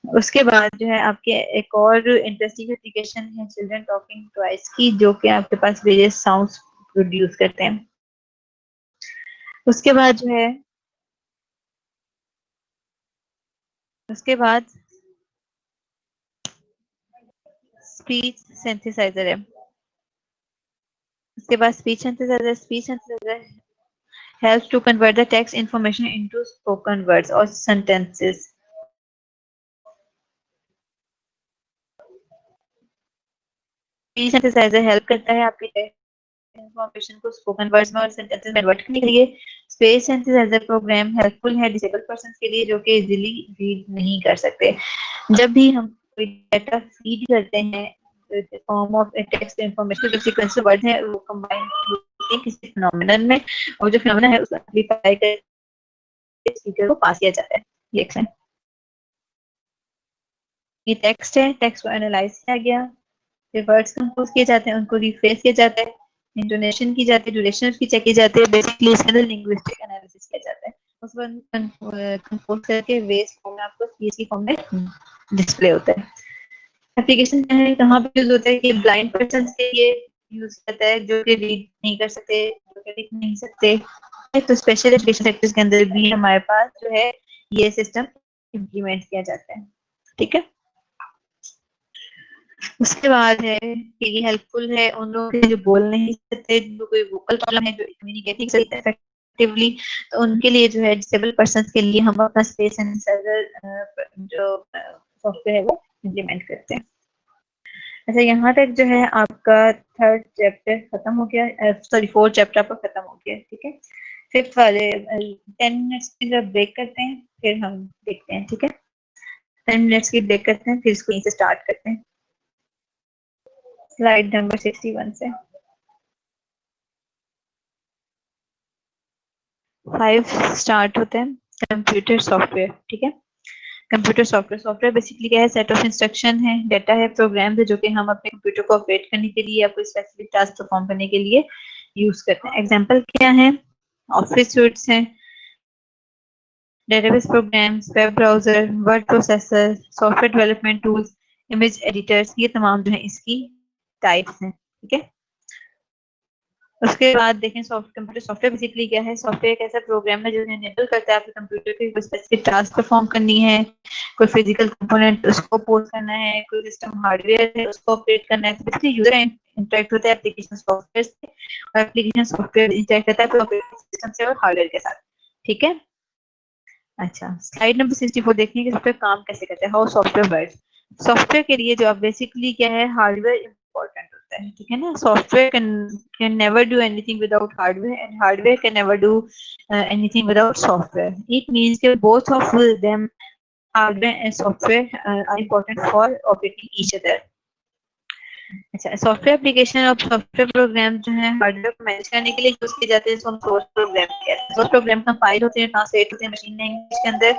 उसके बाद जो है आपके एक और इंटरेस्टिंग एप्लीकेशन है चिल्ड्रन टॉकिंग टॉयज की, जो कि आपके पास वेरियस साउंड्स प्रोड्यूस करते हैं। उसके बाद जो है उसके बाद स्पीच सिंथेसाइजर है। उसके बाद speech synthesiser helps to convert the text information into spoken words or sentences. Speech synthesiser help करता है आपकी इंफॉर्मेशन को स्पोकन वर्ड्स में और सेंटेंसेस में कन्वर्ट करने के लिए। स्पेस सिंथेसाइजर प्रोग्राम हेल्पफुल है डिसेबल्ड पर्सन के लिए जो कि इजीली रीड नहीं कर सकते। जब भी हम कोई डेटा फीड करते हैं फॉर्म ऑफ टेक्स्ट इंफॉर्मेशन, जो सीक्वेंस वर्ड है वो कंबाइन होते हैं किसी फिनोमेनन में, और जो फिनोमेनन है उसको एम्प्लीफाई करके स्पीकर को पास किया जाता है। ये ये टेक्स्ट है, टेक्स्ट को एनालाइज किया गया, फिर वर्ड्स कंपोज किए जाते हैं, उनको रिफ्रेश किया जाता है, इंटोनेशन की जाती है, ड्यूरेशन उसकी चेक की जाती है, बेसिकली इसके अंदर लिंग्विस्टिक एनालिसिस किया जाता है। उस पर कंपोज करके वेस्ट फॉर्म में आपको स्पीच की फॉर्म में डिस्प्ले होता है। एप्लीकेशन है कहाँ पे यूज होता है कि ब्लाइंड पर्सन के लिए यूज करता है जो कि रीड नहीं कर सकते, जो कि लिख नहीं सकते। तो स्पेशल एजुकेशन सेक्टर्स के अंदर भी हमारे पास जो है ये सिस्टम इम्प्लीमेंट किया जाता है, ठीक है। उसके बाद है कि ये हेल्पफुल है उन लोगों के जो बोल नहीं सकते, जो कोई वोकल प्रॉब्लम है, जो कम्युनिकेट नहीं सकते इफेक्टिवली, तो उनके लिए जो है डिसेबल पर्सन के लिए हम अपना स्पेस सेंसर जो सॉफ्टवेयर है वो इम्प्लीमेंट करते हैं। अच्छा, यहाँ तक जो है आपका थर्ड चैप्टर खत्म हो गया, सॉरी फोर्थ चैप्टर आपका खत्म हो गया, ठीक है। फिफ्थ वाले 10 मिनट्स की जब ब्रेक करते हैं फिर हम देखते हैं, ठीक है। 10 मिनट्स की ब्रेक करते हैं फिर इसको यहीं से स्टार्ट करते हैं, स्लाइड नंबर 61 से। 5 स्टार्ट होते हैं कंप्यूटर सॉफ्टवेयर, ठीक है। कंप्यूटर सॉफ्टवेयर बेसिकली क्या है, सेट ऑफ इंस्ट्रक्शन है, डेटा है, प्रोग्राम है, जो कि हम अपने कंप्यूटर को ऑपरेट करने के लिए या कोई स्पेसिफिक टास्क परफॉर्म करने के लिए यूज करते हैं। एग्जांपल क्या है, ऑफिस सूट्स हैं, database programs, web browser, word processor, software development tools, image editors, ये तमाम जो है इसकी टाइप्स हैं, ठीक है। उसके बाद देखें कंप्यूटर सॉफ्टवेयर बेसिकली क्या है, सॉफ्टवेयर एक ऐसा प्रोग्राम है जो इनेबल करता है आपके कंप्यूटर की कोई स्पेसिफिक टास्क परफॉर्म करनी है, कोई फिजिकल कंपोनेंट उसको पोस्ट करना है, कोई सिस्टम हार्डवेयर है उसको ऑपरेट करना है। तो बेसिकली यूजर इंटरेक्ट होता है एप्लीकेशन सॉफ्टवेयर से और एप्लीकेशन सॉफ्टवेयर इंटरेक्ट करता है ऑपरेटिंग सिस्टम से और हार्डवेयर के साथ, ठीक है। अच्छा, स्लाइड नंबर 64 देखिए कि सॉफ्टवेयर काम कैसे करता है, हाउ सॉफ्टवेयर वर्क्स। सॉफ्टवेयर के लिए जो आप बेसिकली क्या है, हार्डवेयर इंपॉर्टेंट होता है, ठीक है ना। Software can never do anything without hardware and hardware can never do anything without software. It means कि both of them, hardware and software, are important for operating each other. अच्छा, software application और software program जो है hardware को manage करने के लिए use किए जाते हैं, जिसको हम सोर्स प्रोग्राम कहते हैं। सोर्स प्रोग्राम कंपाइल होते हैं, ट्रांसलेट होते हैं मशीन लैंग्वेज के अंदर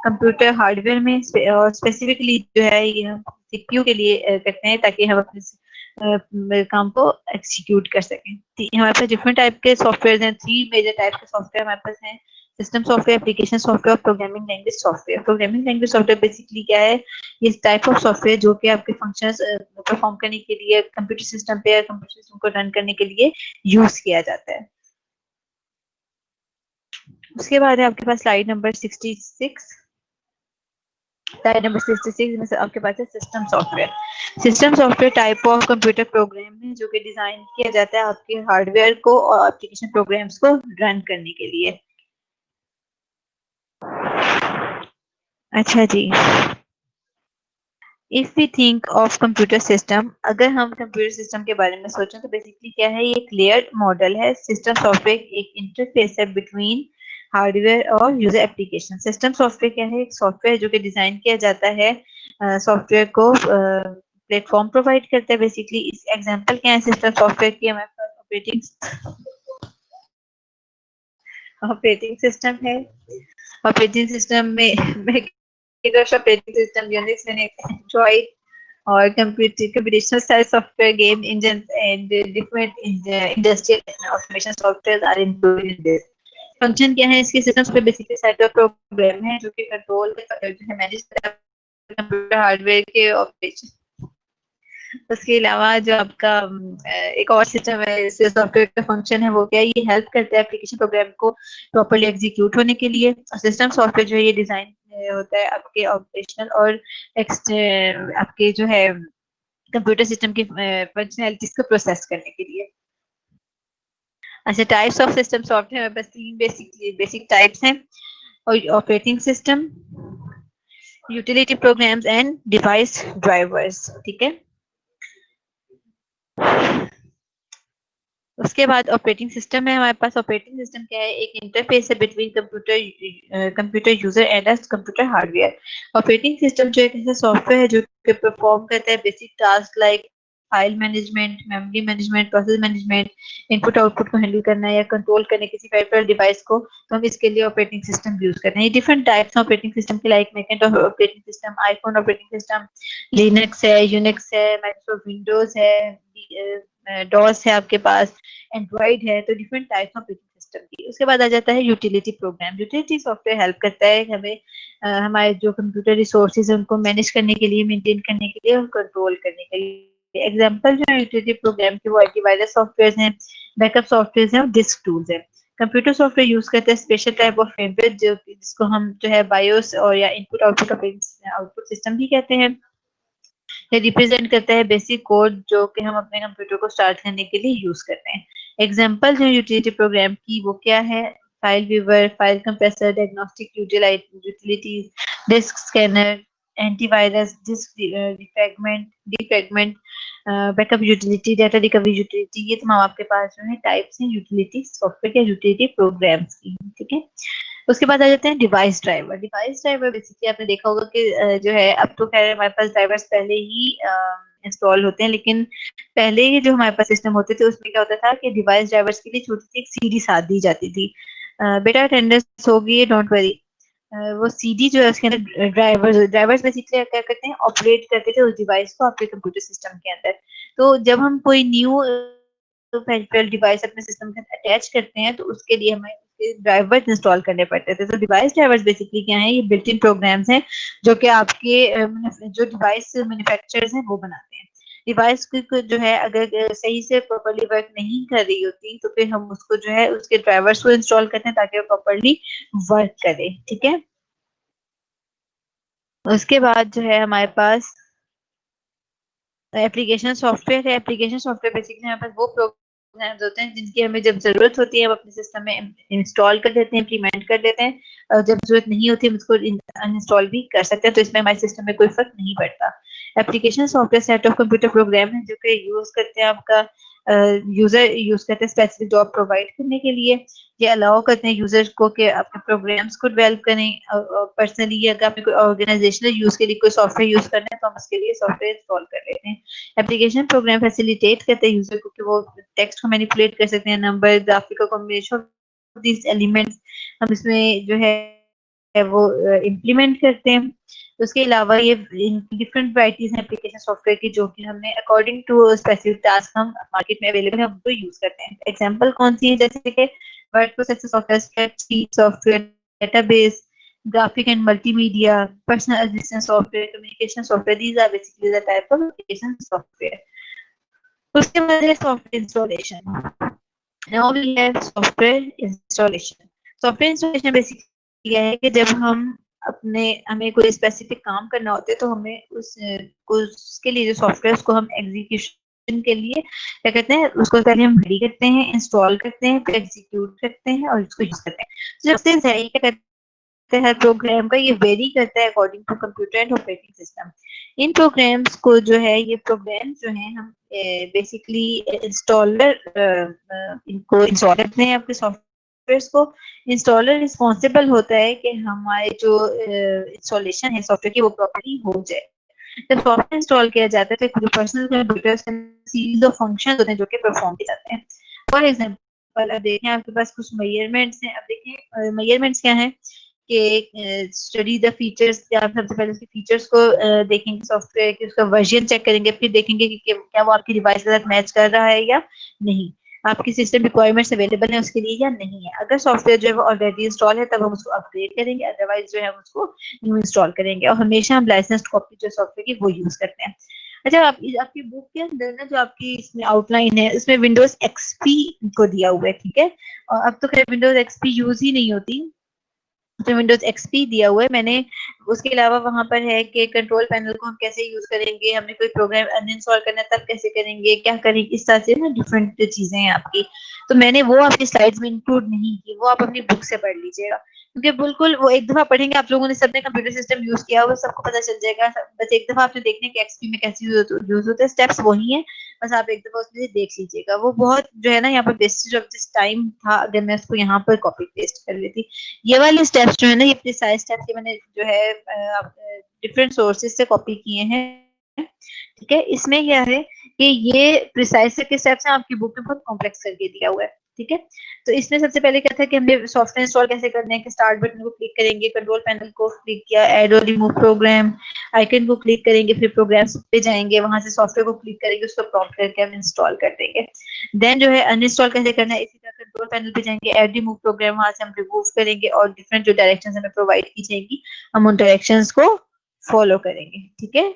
कंप्यूटर हार्डवेयर में, और स्पेसिफिकली जो है ये हम सीपीयू के लिए करते हैं ताकि हम अपने काम को एक्सिक्यूट कर सकें। हमारे पास डिफरेंट टाइप के सॉफ्टवेयर हैं, 3 मेजर टाइप के सॉफ्टवेयर हमारे पास हैं, system software, application software, programming language software. Programming language software basically क्या है, ये टाइप ऑफ सॉफ्टवेयर जो कि आपके फंक्शंस परफॉर्म करने के लिए कंप्यूटर सिस्टम पे या कंप्यूटर सिस्टम को रन करने के लिए यूज किया जाता है। उसके बाद है आपके पास स्लाइड नंबर 66। स्लाइड नंबर 66 में से आपके पास है system software. System software type of computer program है जो कि डिजाइन किया जाता है आपके हार्डवेयर को और एप्लीकेशन प्रोग्राम्स को रन करने के लिए। अच्छा जी, if we think of computer system, अगर हम कंप्यूटर सिस्टम के बारे में सोचें तो बेसिकली क्या है, ये एक लेयर्ड मॉडल है। सिस्टम सॉफ्टवेयर एक इंटरफेस है बिटवीन हार्डवेयर और यूजर एप्लीकेशन। सिस्टम सॉफ्टवेयर क्या है? एक सॉफ्टवेयर जो कि डिजाइन किया जाता है सॉफ्टवेयर को प्लेटफॉर्म प्रोवाइड करता है बेसिकली। इस एग्जांपल क्या है सिस्टम सॉफ्टवेयर की? हमारे पास ऑपरेटिंग सिस्टम है। ऑपरेटिंग सिस्टम में ऑपरेटिंग सिस्टम यूनिक्स, एंड्रॉइड और computational science software, game engines, and different industrial automation software are included in this. Function क्या है इसके? सिस्टम्स पे बेसिकली सेट ऑफ प्रोग्राम है जो कि कंट्रोल जो है मैनेज करता है कंप्यूटर हार्डवेयर के ऑपरेशन। उसके अलावा जो आपका एक और सिस्टम है इससे सॉफ्टवेयर का फंक्शन है वो क्या है? ये हेल्प करता है एप्लीकेशन प्रोग्राम को प्रॉपर्ली एग्जीक्यूट होने के लिए। सिस्टम सॉफ्टवेयर जो है ये डिजाइन होता है आपके ऑपरेशनल और आपके जो है कंप्यूटर सिस्टम की फंक्शनैलिटीज को प्रोसेस करने के लिए। अच्छा, टाइप्स ऑफ सिस्टम सॉफ्टवेयर बस तीन बेसिक टाइप्स हैं, और operating system, utility programmes and device drivers. ठीक है। उसके बाद ऑपरेटिंग सिस्टम है हमारे पास। ऑपरेटिंग सिस्टम क्या है? एक इंटरफेस है between computer user and computer hardware. Operating system जो एक ऐसा सॉफ्टवेयर है जो परफॉर्म करता है basic task like file management, memory management, process management, input output को हैंडल करना या कंट्रोल करने किसी पेरिफेरल डिवाइस को, तो हम इसके लिए ऑपरेटिंग सिस्टम यूज करते हैं। डिफरेंट टाइप्स ऑपरेटिंग सिस्टम के like Macintosh operating system, iPhone operating system, Linux है, यूनिक्स है, माइक्रोसॉफ्ट विंडोज है, डॉस है आपके पास, एंड्रॉइड है। तो different types of operating system की। उसके बाद आ जाता है utility program. Utility software help करता है हमें हमारे जो कंप्यूटर रिसोर्सेज है उनको मैनेज करने के लिए, मेंटेन करने के लिए और कंट्रोल करने के लिए। एग्जांपल जो है यूटिलिटी प्रोग्राम के वो एंटीवायरस सॉफ्टवेयर हैं, बैकअप सॉफ्टवेयर हैं और डिस्क टूल्स हैं। कंप्यूटर सॉफ्टवेयर यूज करते हैं स्पेशल टाइप ऑफ फर्मवेयर जो जिसको हम जो है बायोस और या इनपुट आउटपुट आउटपुट सिस्टम भी कहते हैं। ये रिप्रेजेंट करता है बेसिक कोड जो कि हम अपने कंप्यूटर को स्टार्ट करने के लिए यूज करते हैं। एग्जांपल जो यूटिलिटी प्रोग्राम की वो क्या है? File viewer, file compressor, diagnostic utilities, disk scanner, antivirus, disk defragment, backup utility, data recovery utility. ये तमाम आपके पास जो है टाइप्स हैं यूटिलिटी सॉफ्टवेयर या यूटिलिटी प्रोग्राम्स की। ठीक है। उसके बाद आ जाते हैं device driver. Device driver basically आपने देखा होगा कि जो है अब तो खैर हमारे पास ड्राइवर्स पहले ही इंस्टॉल होते हैं, लेकिन पहले ही जो हमारे पास सिस्टम होते थे उसमें क्या होता था कि डिवाइस ड्राइवर्स के लिए छोटी सी एक सीडी साथ दी जाती थी। बेटा अटेंडेंस होगी, डोंट वरी। वो सीडी जो है उसके अंदर ड्राइवर्स बेसिकली क्या करते हैं? ऑपरेट करते थे उस डिवाइस को आपके कंप्यूटर सिस्टम के अंदर। तो जब हम कोई न्यू पेरिफेरल डिवाइस अपने सिस्टम के साथ अटैच करते हैं तो उसके लिए हमें ड्राइवर्स इंस्टॉल करने पड़ते थे। तो डिवाइस ड्राइवर्स बेसिकली क्या है? ये बिल्ट इन प्रोग्राम्स हैं जो कि आपके जो डिवाइस मैन्युफैक्चरर्स हैं वो बनाते हैं। डिवाइस जो है अगर सही से प्रॉपर्ली वर्क नहीं कर रही होती तो फिर हम उसको जो है उसके ड्राइवर्स को इंस्टॉल करते हैं ताकि वो प्रॉपर्ली वर्क करे। ठीक है। उसके बाद जो है हमारे पास एप्लीकेशन सॉफ्टवेयर है। एप्लीकेशन सॉफ्टवेयर बेसिकली हमारे पास वो प्रोग्राम्स होते हैं जिनकी हमें जब जरूरत होती है हम अपने सिस्टम में इंस्टॉल कर देते हैं, इम्प्लीमेंट कर देते हैं, और जब जरूरत नहीं होती हम उसको अनइंस्टॉल भी कर सकते हैं। तो इसमें हमारे सिस्टम में कोई फर्क नहीं पड़ता। Application software set of computer program है जो कि यूज करते हैं आपका यूजर यूज करते हैं स्पेसिफिक जॉब प्रोवाइड करने के लिए। ये अलाउ करते हैं यूजर को कि अपने प्रोग्राम्स को डेवलप करें। पर्सनली अगर आपने कोई ऑर्गेनाइजेशनल यूज के लिए कोई सॉफ्टवेयर यूज करना है तो हम उसके लिए सॉफ्टवेयर इंस्टॉल कर लेते हैं। एप्लीकेशन प्रोग्राम फैसिलिटेट करते हैं यूजर को कि वो टेक्स्ट को मैनिपुलेट कर सकते हैं, number, graphical combination of this elements हम इसमें जो है वो इम्प्लीमेंट करते हैं। उसके अलावा ये डिफरेंट वैरायटीज हैं एप्लीकेशन सॉफ्टवेयर की जो कि हमने अकॉर्डिंग टू स्पेसिफिक टास्क हम मार्केट में अवेलेबल है हमको यूज करते हैं। एग्जांपल कौन सी है? जैसे कि word processor software, spreadsheet software, database, graphic and multimedia, personal assistant software, communication software. These are basically the type of application software. उसके बाद है software installation. Now we have software installation. Software installation basically क्या है कि जब हम अपने हमें कोई स्पेसिफिक काम करना होता है तो हमें उसके लिए जो सॉफ्टवेयर उसको हम एग्जीक्यूशन के लिए क्या करते हैं? उसको पहले हम रेडी करते हैं, इंस्टॉल करते हैं, फिर एग्जीक्यूट करते हैं और उसको यूज करते हैं। तो जब से है ये क्या है प्रोग्राम का, ये वेरी करता है according to computer and operating system. इन प्रोग्राम्स को जो है ये प्रोग्राम्स जो है हम बेसिकली इंस्टॉलर इनको इंस्टॉल करते हैं आपके सॉफ्टवेयर सॉफ्टवेयर्स को इंस्टॉलर रिस्पॉन्सिबल होता है कि हमारे जो इंस्टॉलेशन है सॉफ्टवेयर की वो प्रॉपर्ली हो जाए। जब सॉफ्टवेयर इंस्टॉल किया जाता है तो एक personal computer series of function होते हैं जो कि परफॉर्म किए जाते हैं। फॉर एग्जाम्पल अब देखें आपके पास कुछ मेजरमेंट्स हैं। अब देखें मेजरमेंट्स क्या है कि स्टडी द फीचर्स, आप सबसे पहले उसके फीचर्स को देखेंगे सॉफ्टवेयर की, उसका वर्जन चेक करेंगे, फिर देखेंगे कि क्या वो आपकी डिवाइस के साथ मैच कर रहा है या नहीं, आपकी सिस्टम रिक्वायरमेंट्स अवेलेबल है उसके लिए या नहीं है। अगर सॉफ्टवेयर जो है वो ऑलरेडी इंस्टॉल है तब हम उसको अपग्रेड करेंगे, अदरवाइज जो है हम उसको न्यू इंस्टॉल करेंगे। और हमेशा हम लाइसेंस्ड कॉपी जो सॉफ्टवेयर की वो यूज करते हैं। अच्छा, आप आपकी बुक के अंदर ना जो आपकी इसमें आउटलाइन है उसमें विंडोज एक्सपी को दिया हुआ है, ठीक है। और अब तो खैर विंडोज एक्सपी यूज ही नहीं होती, तो विंडोज एक्सपी दिया हुआ है मैंने। उसके अलावा वहां पर है कि कंट्रोल पैनल को हम कैसे यूज करेंगे, हमें कोई प्रोग्राम अनइंस्टॉल करना है तब कैसे करेंगे, क्या करेंगे, इस तरह से ना डिफरेंट चीजें हैं आपकी। तो मैंने वो आपकी स्लाइड्स में इंक्लूड नहीं की, वो आप अपनी बुक से पढ़ लीजिएगा, क्योंकि बिल्कुल वो एक दफा पढ़ेंगे आप लोगों ने, सबने कंप्यूटर सिस्टम यूज किया हुआ सबको पता चल जाएगा। बस एक दफा आपने देखने कि एक्सपी में कैसे यूज होते हैं, स्टेप्स वही है, बस आप एक दफा उसमें देख लीजिएगा। वो बहुत जो है ना यहाँ पर वेस्टेज ऑफ दिस टाइम था अगर मैं उसको यहाँ पर कॉपी पेस्ट कर लेती। ये वाले स्टेप्स जो है ना, ये प्रिसाइज स्टेप्स ये मैंने जो है डिफरेंट सोर्सेज से कॉपी किए हैं, ठीक है। इसमें क्या है कि ये प्रिसाइज के स्टेप्स हैं, आपकी बुक में बहुत कॉम्प्लेक्स करके दिया हुआ है, ठीक है। तो इसमें सबसे पहले क्या था कि हमने सॉफ्टवेयर इंस्टॉल कैसे करना है कि स्टार्ट बटन को क्लिक करेंगे, कंट्रोल पैनल को क्लिक किया, ऐड और रिमूव प्रोग्राम आइकन को क्लिक करेंगे, फिर प्रोग्राम्स पे जाएंगे, वहां से सॉफ्टवेयर को क्लिक करेंगे, उसको प्रॉम्प्ट करके हम इंस्टॉल कर देंगे। देन जो है अनइंस्टॉल कैसे करना है, इसी तरह कंट्रोल पैनल पे जाएंगे, ऐड रिमूव प्रोग्राम, वहां से हम रिमूव करेंगे और डिफरेंट जो डायरेक्शंस हमें प्रोवाइड की जाएगी हम उन डायरेक्शंस को फॉलो करेंगे, ठीक है।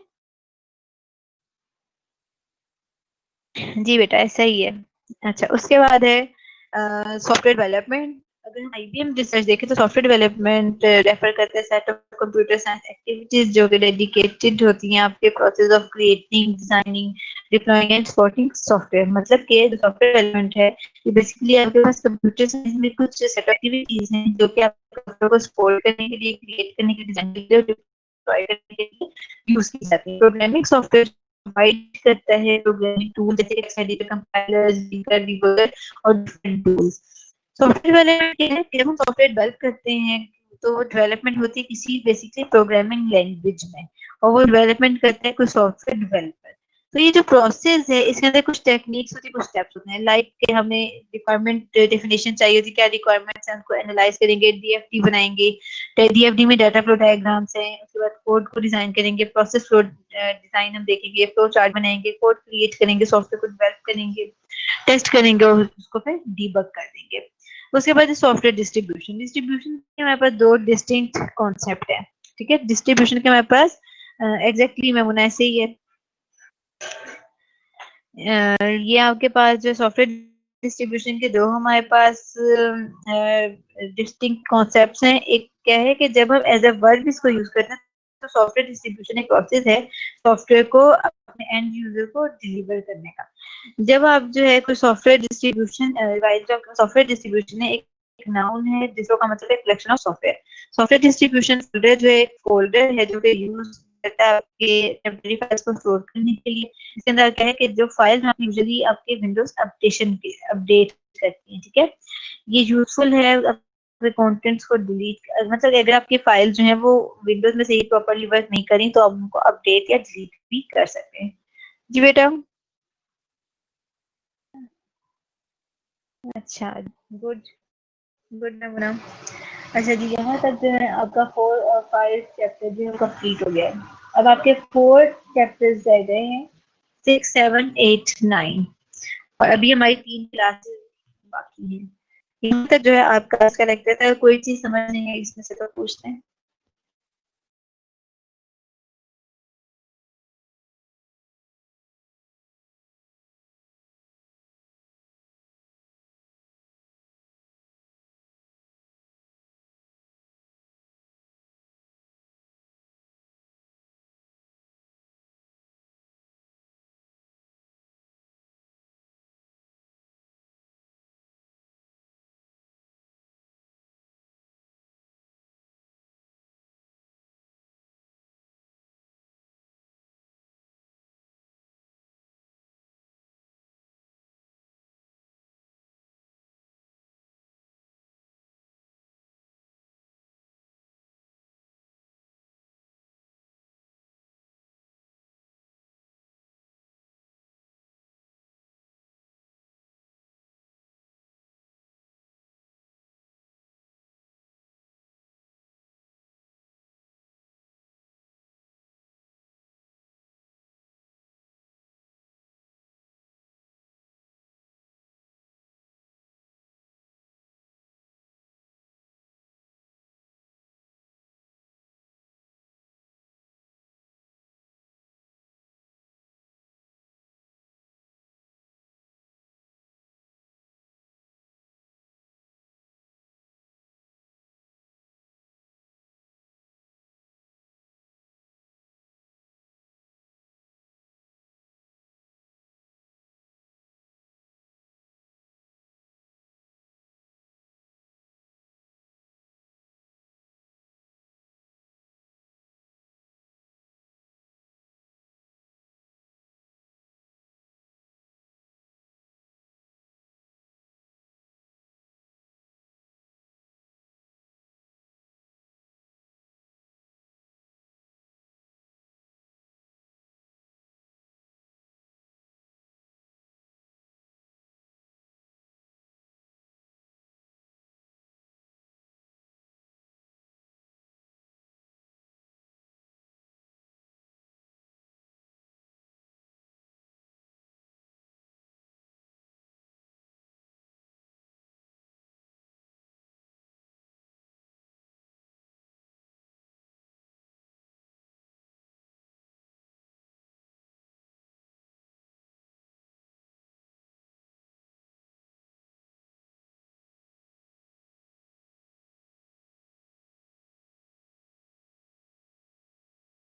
जी बेटा ऐसा ही है। अच्छा, उसके बाद है सॉफ्टवेयर डेवलपमेंट। अगर हम आईबीएम रिसर्च देखें तो सॉफ्टवेयर डेवलपमेंट रेफर करते हैं set of computer science activities जो कि डेडिकेटेड होती हैं आपके process of creating, designing, deploying and supporting software. मतलब कि जो सॉफ्टवेयर डेवलपमेंट है ये बेसिकली आपके पास कंप्यूटर साइंस में कुछ सेट एक्टिविटीज हैं जो कि आप सॉफ्टवेयर को सपोर्ट करने के लिए, क्रिएट करने के लिए, डिजाइन करने के लिए, डिप्लॉय करने के लिए यूज की जाती है। प्रोग्रामिंग सॉफ्टवेयर प्रोवाइड करता है प्रोग्रामिंग टूल जैसे text editor, compilers, debugger, debugger और डिफरेंट टूल्स। सॉफ्टवेयर डेवलपमेंट क्या है कि जब हम सॉफ्टवेयर डेवलप करते हैं तो वो डेवलपमेंट होती है किसी बेसिकली प्रोग्रामिंग लैंग्वेज में, और वो डेवलपमेंट करता है कोई सॉफ्टवेयर डेवलपर। तो ये जो प्रोसेस है इसके अंदर कुछ टेक्निक्स होती है, कुछ स्टेप्स होते हैं, लाइक कि हमें रिक्वायरमेंट डेफिनेशन चाहिए होती है, क्या रिक्वायरमेंट्स हैं उनको एनालाइज करेंगे, डीएफडी बनाएंगे, डीएफडी में डाटा फ्लो डायग्राम्स हैं, उसके बाद कोड को डिजाइन करेंगे, प्रोसेस फ्लो डिजाइन हम देखेंगे, फ्लो चार्ट बनाएंगे, कोड क्रिएट करेंगे, सॉफ्टवेयर को डेवलप करेंगे, टेस्ट करेंगे और उसको फिर डीबग कर देंगे। उसके बाद सॉफ्टवेयर डिस्ट्रीब्यूशन। डिस्ट्रीब्यूशन के हमारे पास दो डिस्टिंक्ट कॉन्सेप्ट है, ठीक है। डिस्ट्रीब्यूशन के हमारे पास एग्जैक्टली मैं मुना ऐसे ही है, ये आपके पास जो सॉफ्टवेयर डिस्ट्रीब्यूशन के दो हमारे पास डिस्टिंक्ट कॉन्सेप्ट्स हैं। एक क्या है कि जब हम एज अ वर्ब इसको यूज करते हैं तो सॉफ्टवेयर डिस्ट्रीब्यूशन एक प्रोसेस है सॉफ्टवेयर को अपने एंड यूजर को डिलीवर करने का। जब आप जो है कोई सॉफ्टवेयर डिस्ट्रीब्यूशन, सॉफ्टवेयर डिस्ट्रीब्यूशन है, एक नाउन है जिसका का मतलब है collection of software. Software distribution folder जो है एक फोल्डर है जो कि यूज करता है आपके टेम्परेरी फाइल्स को स्टोर करने के लिए। इसके अंदर क्या है कि जो फाइल यूजुअली आपके विंडोज अपडेशन के अपडेट करती है, ठीक है। ये यूजफुल है अपने कंटेंट्स को डिलीट, मतलब अगर आपकी फाइल जो है वो विंडोज में सही प्रॉपर्ली वर्क नहीं करी तो आप उनको अपडेट या डिलीट भी कर सकते हैं। जी बेटा। अच्छा, गुड, गुड मैं बना। अच्छा जी, यहाँ तक जो है आपका 4 और 5 चैप्टर जो है कंप्लीट हो गया है। अब आपके 4 चैप्टर्स रह गए हैं, 6, 7, 8, 9, और अभी हमारी 3 क्लासेस बाकी हैं। यहाँ तक जो है आपका आज का लेक्चर था, कोई चीज समझ नहीं है इसमें से तो पूछते हैं।